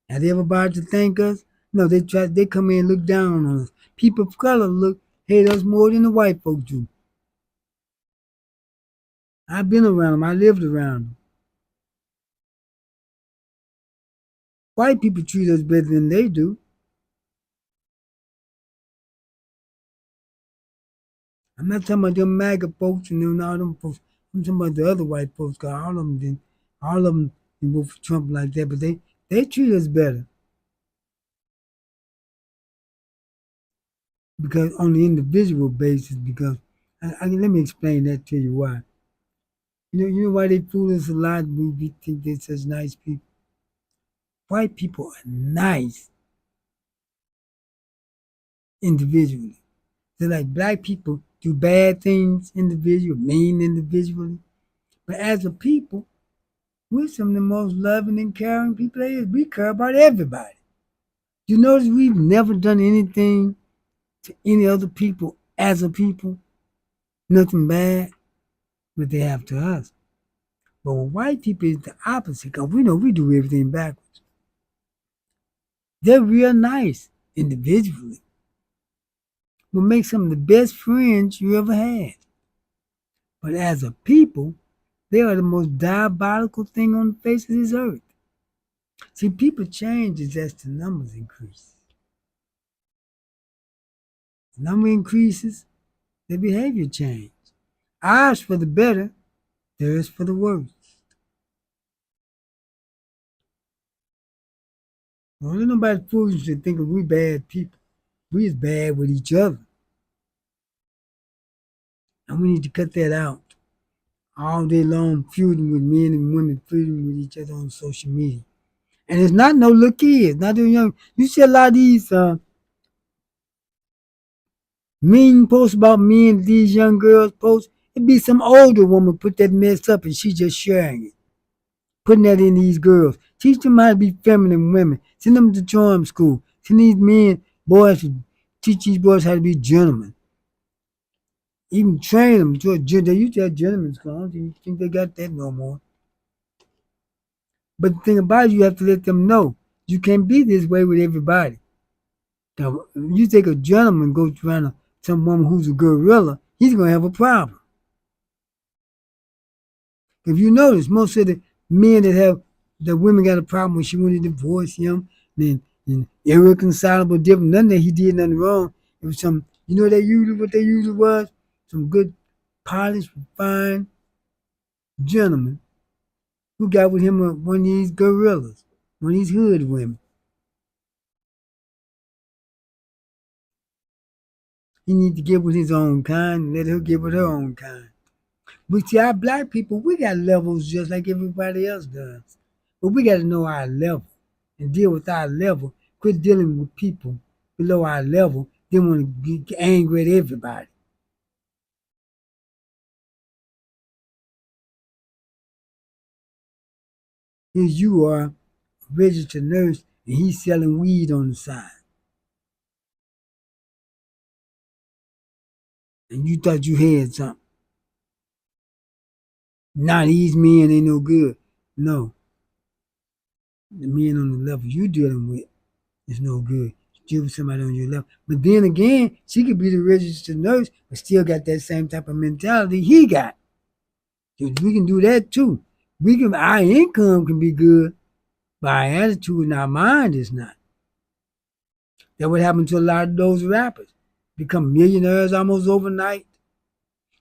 Have they ever bothered to thank us? No, they come in and look down on us. People of color hate us more than the white folks do. I've been around them. I lived around them. White people treat us better than they do. I'm not talking about them MAGA folks and them all them folks. I'm talking about the other white folks. Cause all of them didn't vote for Trump like that. But they treat us better because on the individual basis. Because let me explain that to you why. You know why they fool us a lot? We think they're such nice people. White people are nice individually. They're like black people do bad things individually, mean individually. But as a people, we're some of the most loving and caring people there is. We care about everybody. You notice we've never done anything to any other people as a people, nothing bad, but they have to us. But with white people, it's the opposite because we know we do everything backwards. They're real nice individually. Will make some of the best friends you ever had. But as a people, they are the most diabolical thing on the face of this earth. See, people change as the numbers increase. The number increases, their behavior change. Ours for the better, theirs for the worse. Well, there's nobody foolish to think of we bad people. We is bad with each other. And we need to cut that out. All day long feuding with men and women, feuding with each other on social media. And it's not no little kids, not the young. You see a lot of these mean posts about me and these young girls posts. It'd be some older woman put that mess up and she just sharing it, putting that in these girls. Teach them how to be feminine women. Send them to charm school. Send these men, boys, to teach these boys how to be gentlemen. Even train them to a gentleman. They used to have gentlemen's school. I don't think they got that no more. But the thing about it, you have to let them know you can't be this way with everybody. Now, if you take a gentleman and go around to some woman who's a gorilla, he's going to have a problem. If you notice, most of the men the women got a problem when she wanted to divorce him, and irreconcilable different, nothing that he did nothing wrong. It was what they usually was? Some good, polished, refined gentleman who got with him one of these gorillas, one of these hood women. He need to get with his own kind and let her get with her own kind. But see, our black people, we got levels just like everybody else does. But we got to know our level and deal with our level. Quit dealing with people below our level. They want to get angry at everybody. Here you are, a registered nurse, and he's selling weed on the side. And you thought you had something. Nah, these men ain't no good. No, the men on the level you dealing with is no good. Deal with somebody on your level. But then again, she could be the registered nurse, but still got that same type of mentality he got. So we can do that too. Our income can be good, but our attitude and our mind is not. That what happened to a lot of those rappers. Become millionaires almost overnight.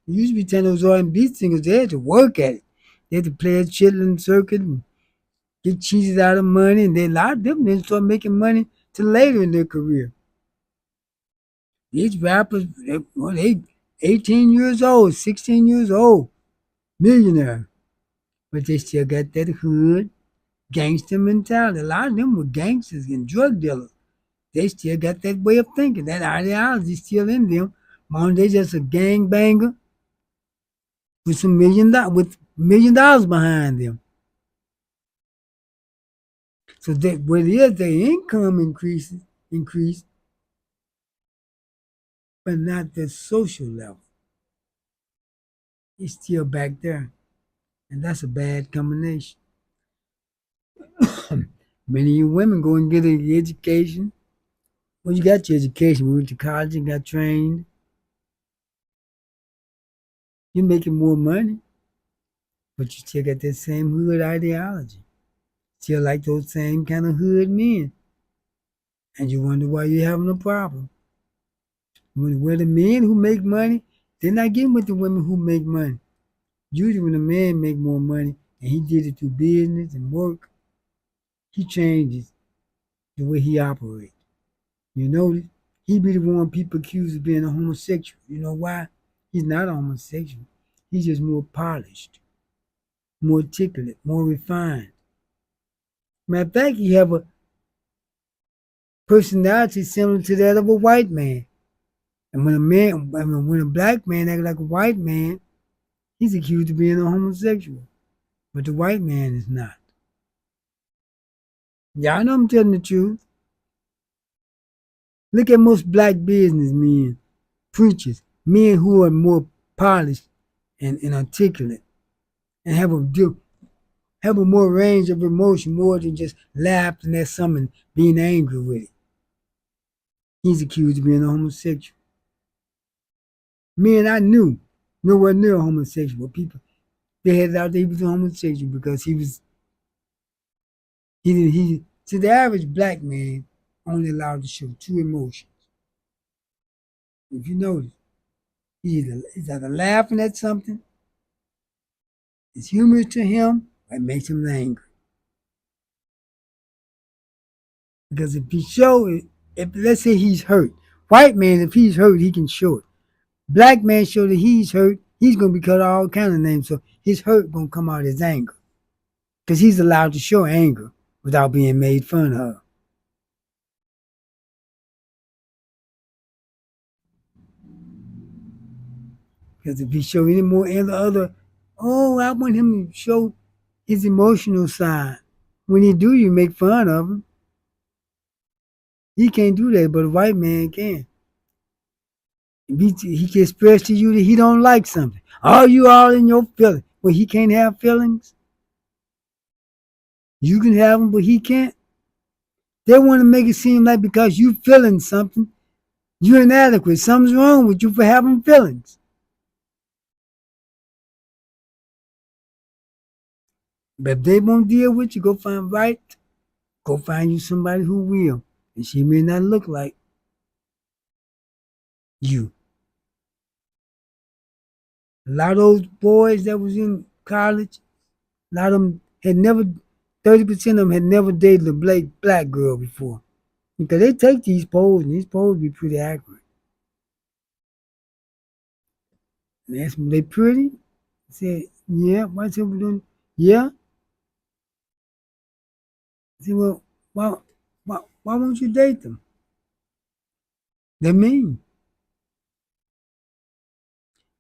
It used to be telling those R&B singers they had to work at it. They had to play a chitlin circuit and get cheeses out of money, and they a lot of them didn't start making money till later in their career. These rappers, they 18 years old, 16 years old, millionaire, but they still got that hood gangster mentality. A lot of them were gangsters and drug dealers. They still got that way of thinking. That ideology still in them. Mom, they just a gang banger with $1 million behind them. So that what it is, their income increase, but not the social level. It's still back there. And that's a bad combination. Many of you women go and get an education. Well, you got your education. We went to college and got trained. You're making more money, but you still got that same hood ideology. Still like those same kind of hood men. And you wonder why you're having a problem. When the men who make money, they're not getting with the women who make money. Usually when a man make more money and he did it through business and work, he changes the way he operates. You notice? He be the one people accuse of being a homosexual. You know why? He's not a homosexual. He's just more polished, more articulate, more refined. Matter of fact, he have a personality similar to that of a white man. And when a black man acts like a white man, he's accused of being a homosexual. But the white man is not. Y'all know I'm telling the truth. Look at most black businessmen, preachers, men who are more polished and articulate and have a more range of emotion, more than just laughing at something, being angry with it. He's accused of being a homosexual. Men I knew, nowhere near homosexual people. They had out there he was a homosexual because he see the average black man only allowed to show two emotions. If you notice, he's either laughing at something, it's humorous to him, or it makes him angry. Because if he show it, if let's say he's hurt, white man, if he's hurt, he can show it. Black man show that he's hurt, he's gonna be cut all kind of names. So his hurt gonna come out as anger. Because he's allowed to show anger without being made fun of. Because if he show any more other, oh, I want him to show his emotional side. When he do, you make fun of him. He can't do that, but a white man can. He can express to you that he don't like something. Oh, you all in your feelings. Well, he can't have feelings. You can have them, but he can't. They want to make it seem like because you feeling something, you're inadequate. Something's wrong with you for having feelings. But if they won't deal with you, go find you somebody who will. And she may not look like you. A lot of those boys that was in college, a lot of them had never, 30% of them had never dated a black girl before. Because they take these polls, and these polls be pretty accurate. And asked them, they pretty? I said, yeah. White people doing, yeah. I said, well, why, why won't you date them? They're mean.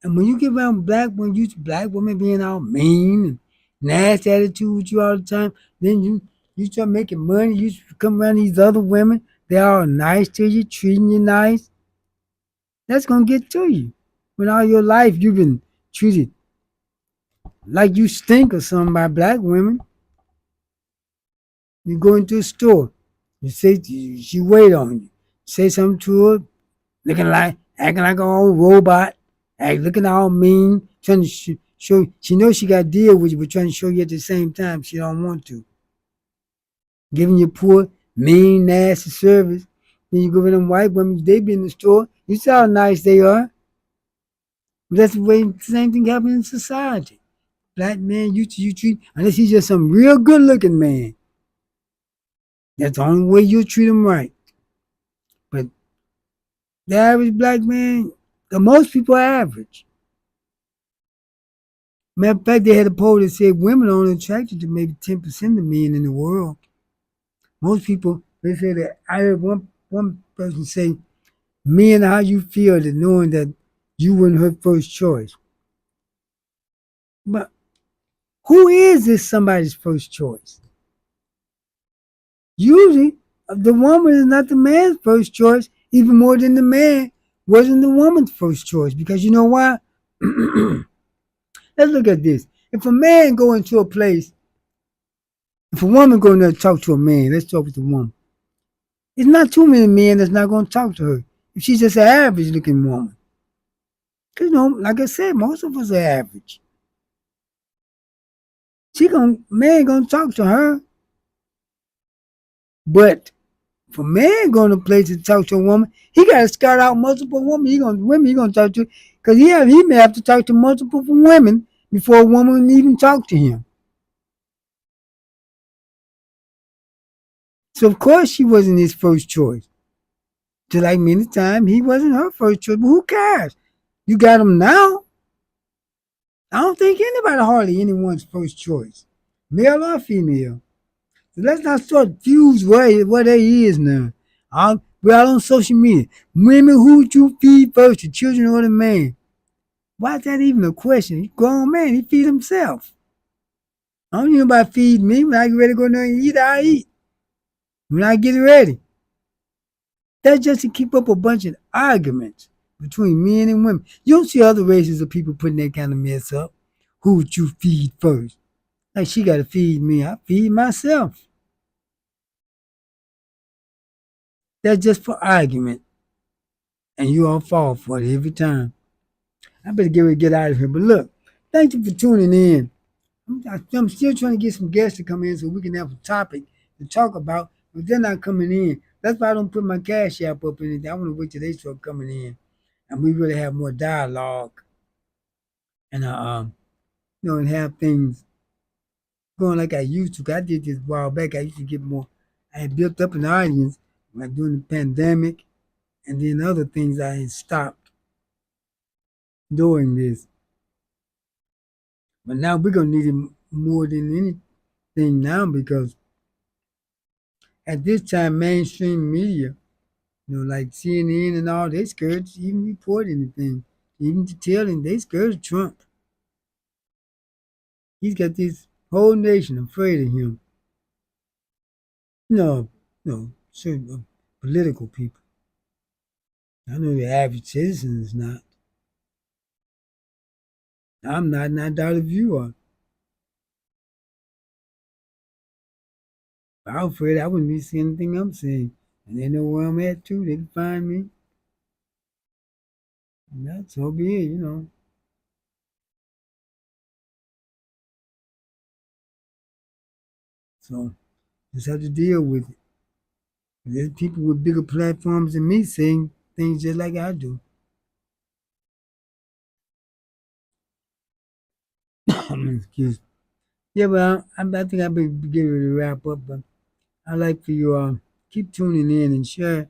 And when you get around black women being all mean and nasty attitude with you all the time, then you start making money. You come around these other women, they all nice to you, treating you nice. That's gonna get to you. When all your life you've been treated like you stink or something by black women. You go into a store, you say she wait on you, say something to her, acting like an old robot, looking all mean, trying to show she knows she got to deal with you, but trying to show you at the same time she don't want to. Giving you poor, mean, nasty service. Then you go with them white women, they be in the store, you see how nice they are. But that's the way the same thing happens in society. Black man, you treat, unless he's just some real good looking man. That's the only way you treat him right. But the average black man, the most people are average. Matter of fact, they had a poll that said women are only attracted to maybe 10% of men in the world. Most people, they say that I heard one person say, men, how you feel that knowing that you weren't her first choice. But who is this somebody's first choice? Usually, the woman is not the man's first choice, even more than the man wasn't the woman's first choice. Because you know why? Let's look at this. If a man go into a place, if a woman go in there to talk to a man, let's talk with the woman. It's not too many men that's not going to talk to her if she's just an average looking woman. Because, like I said, most of us are average. Man gonna talk to her. But if a man going to a place to talk to a woman, he got to scout out multiple women. He gonna talk to, because he may have to talk to multiple women before a woman even talk to him. So of course she wasn't his first choice. Just like many times he wasn't her first choice. But who cares? You got him now. I don't think anybody, hardly anyone's first choice, male or female. So let's not start fuse where they is now. We're out on social media. Women, who would you feed first, the children or the man? Why is that even a question? He's a grown man, he feed himself. I don't need nobody feed me. When I get ready to go there and eat, I eat. When I get ready. That's just to keep up a bunch of arguments between men and women. You don't see other races of people putting that kind of mess up. Who would you feed first? Like she got to feed me. I feed myself. That's just for argument. And you all fall for it every time. I better get ready to get out of here. But look, thank you for tuning in. I'm still trying to get some guests to come in so we can have a topic to talk about, but they're not coming in. That's why I don't put my cash app up in it. I want to wait till they start coming in and we really have more dialogue and and have things going like I used to. 'Cause I did this a while back. I used to get more. I had built up an audience like during the pandemic, and then other things I had stopped doing this. But now we're gonna need it more than anything now because at this time mainstream media, like CNN and all, they scared to even report anything, even to tell him they scared of Trump. He's got this whole nation afraid of him. No, no, certain political people. I know the average citizen is not. I'm not, and I doubt if you are. I'm afraid I wouldn't be seeing anything I'm seeing. And they know where I'm at too. They can find me. And that's so be it. So just have to deal with it. There's people with bigger platforms than me saying things just like I do. Excuse. Yeah, but I think I better get ready to wrap up. But I'd like for you keep tuning in and share,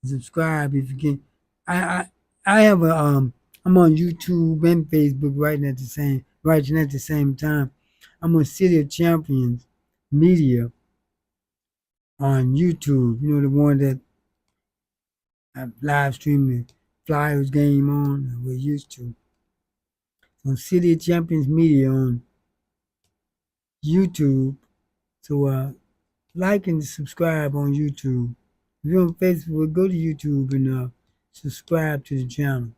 and subscribe if you can. I I I have a I'm on YouTube and Facebook writing at the same time. I'm on City of Champions Media on YouTube. You know, the one that I live stream the Flyers game on. We're used to. On City of Champions Media on YouTube. So like and subscribe on YouTube. If you're on Facebook, go to YouTube and subscribe to the channel.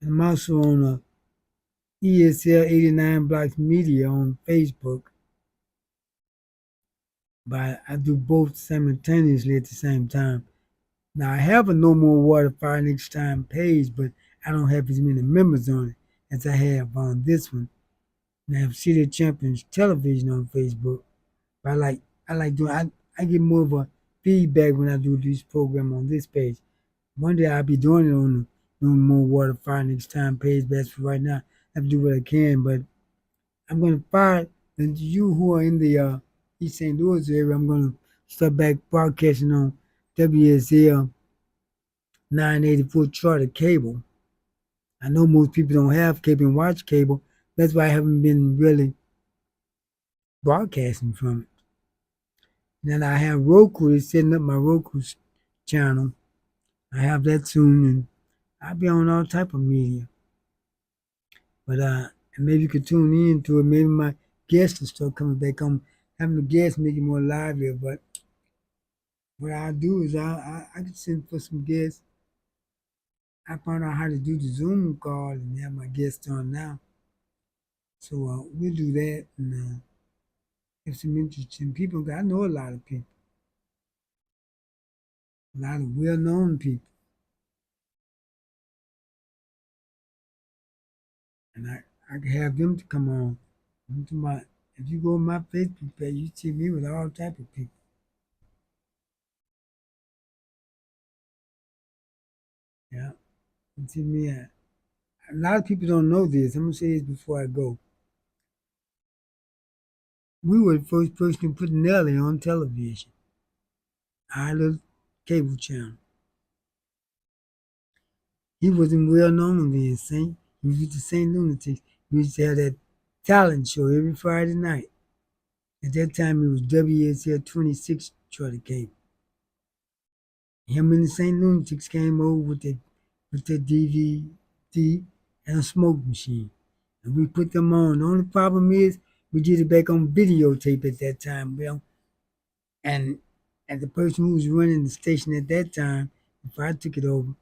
I'm also on ESL 89 Blocks Media on Facebook. But I do both simultaneously at the same time. Now I have a No More Water Fire Next Time page, but I don't have as many members on it as I have on this one. And I have City of Champions Television on Facebook. But I like doing I get more of a feedback when I do this program on this page. One day I'll be doing it on the No More Water Fire Next Time page, but as for right now, I have to do what I can. But I'm gonna fire and you who are in the East St. Louis area, I'm gonna start back broadcasting on WSL 984 Charter Cable. I know most people don't have cable and watch cable. That's why I haven't been really broadcasting from it. Then I have Roku. They're setting up my Roku channel. I have that soon, and I'll be on all type of media. But and maybe you could tune in to it. Maybe my guests will start coming back on. Having the guests make it more lively. But what I'll do is I could send for some guests. I found out how to do the Zoom call and have my guests on now. So we'll do that and have some interesting people. I know a lot of people, a lot of well-known people, and I can have them to come on. If you go on my Facebook page, you see me with all type of people. Yeah, you see me. A lot of people don't know this. I'm gonna say this before I go. We were the first person to put Nelly on television. Our little cable channel. He wasn't well known then, Saint. He was with the St. Lunatics. We used to have that talent show every Friday night. At that time, it was WSL 26 Charter Cable. Him and the St. Lunatics came over with their DVD and a smoke machine. And we put them on. The only problem is we did it back on videotape at that time, Bill. And the person who was running the station at that time, before I took it over,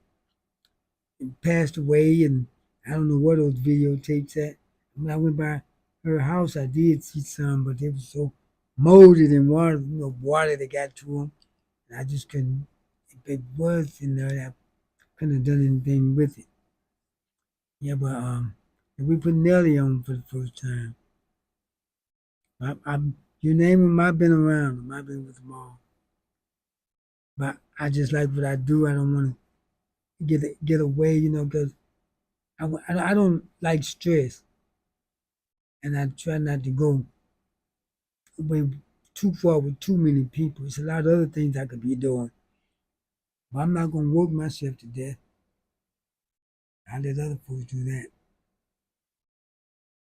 passed away, and I don't know where those videotapes at. When I went by her house, I did see some, but they were so molded and water that got to them, and I just couldn't. If it was in there, I couldn't have done anything with it. Yeah, but if we put Nelly on for the first time, I you name them, I've been around them. I've been with them all. But I just like what I do. I don't want to get away, because I don't like stress, and I try not to go away too far with too many people. It's a lot of other things I could be doing, but I'm not gonna work myself to death. I let other folks do that.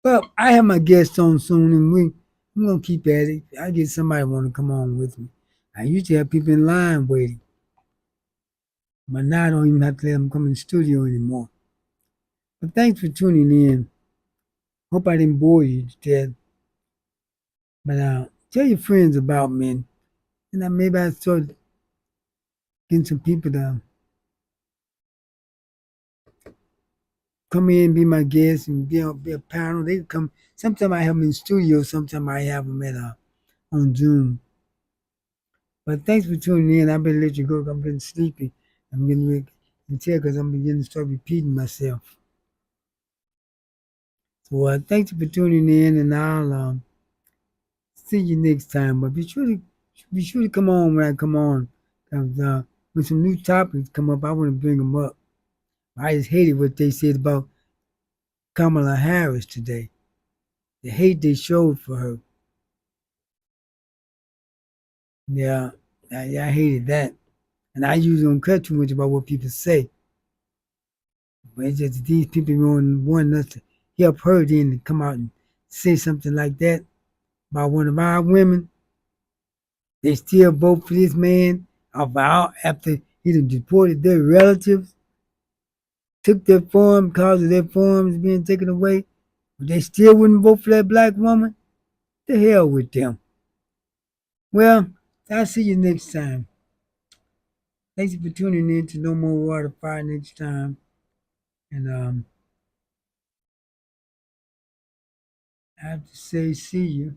But I have my guests on soon, and I'm gonna keep at it. I get somebody want to come on with me. I used to have people in line waiting, but now I don't even have to let them come in the studio anymore. But thanks for tuning in. Hope I didn't bore you to death. But tell your friends about me, and maybe I start getting some people to come in and be my guest and be a panel. They can come. Sometimes I have them in the studio. Sometimes I have them on Zoom. But thanks for tuning in. I better let you go. I'm getting sleepy. I'm getting ready to tell because I'm beginning to start repeating myself. So thanks for tuning in, and I'll see you next time. But be sure to come on when I come on. 'Cause, when some new topics come up, I want to bring them up. I just hated what they said about Kamala Harris today. The hate they showed for her. Yeah, I hated that. And I usually don't care too much about what people say. But it's just that these people want us to help her then to come out and say something like that about one of our women. They still vote for this man after he done deported their relatives, took their farm because of their farms being taken away. But they still wouldn't vote for that black woman. The hell with them. Well, I'll see you next time. Thanks for tuning in to No More Water Fire next time. And I have to say, see you.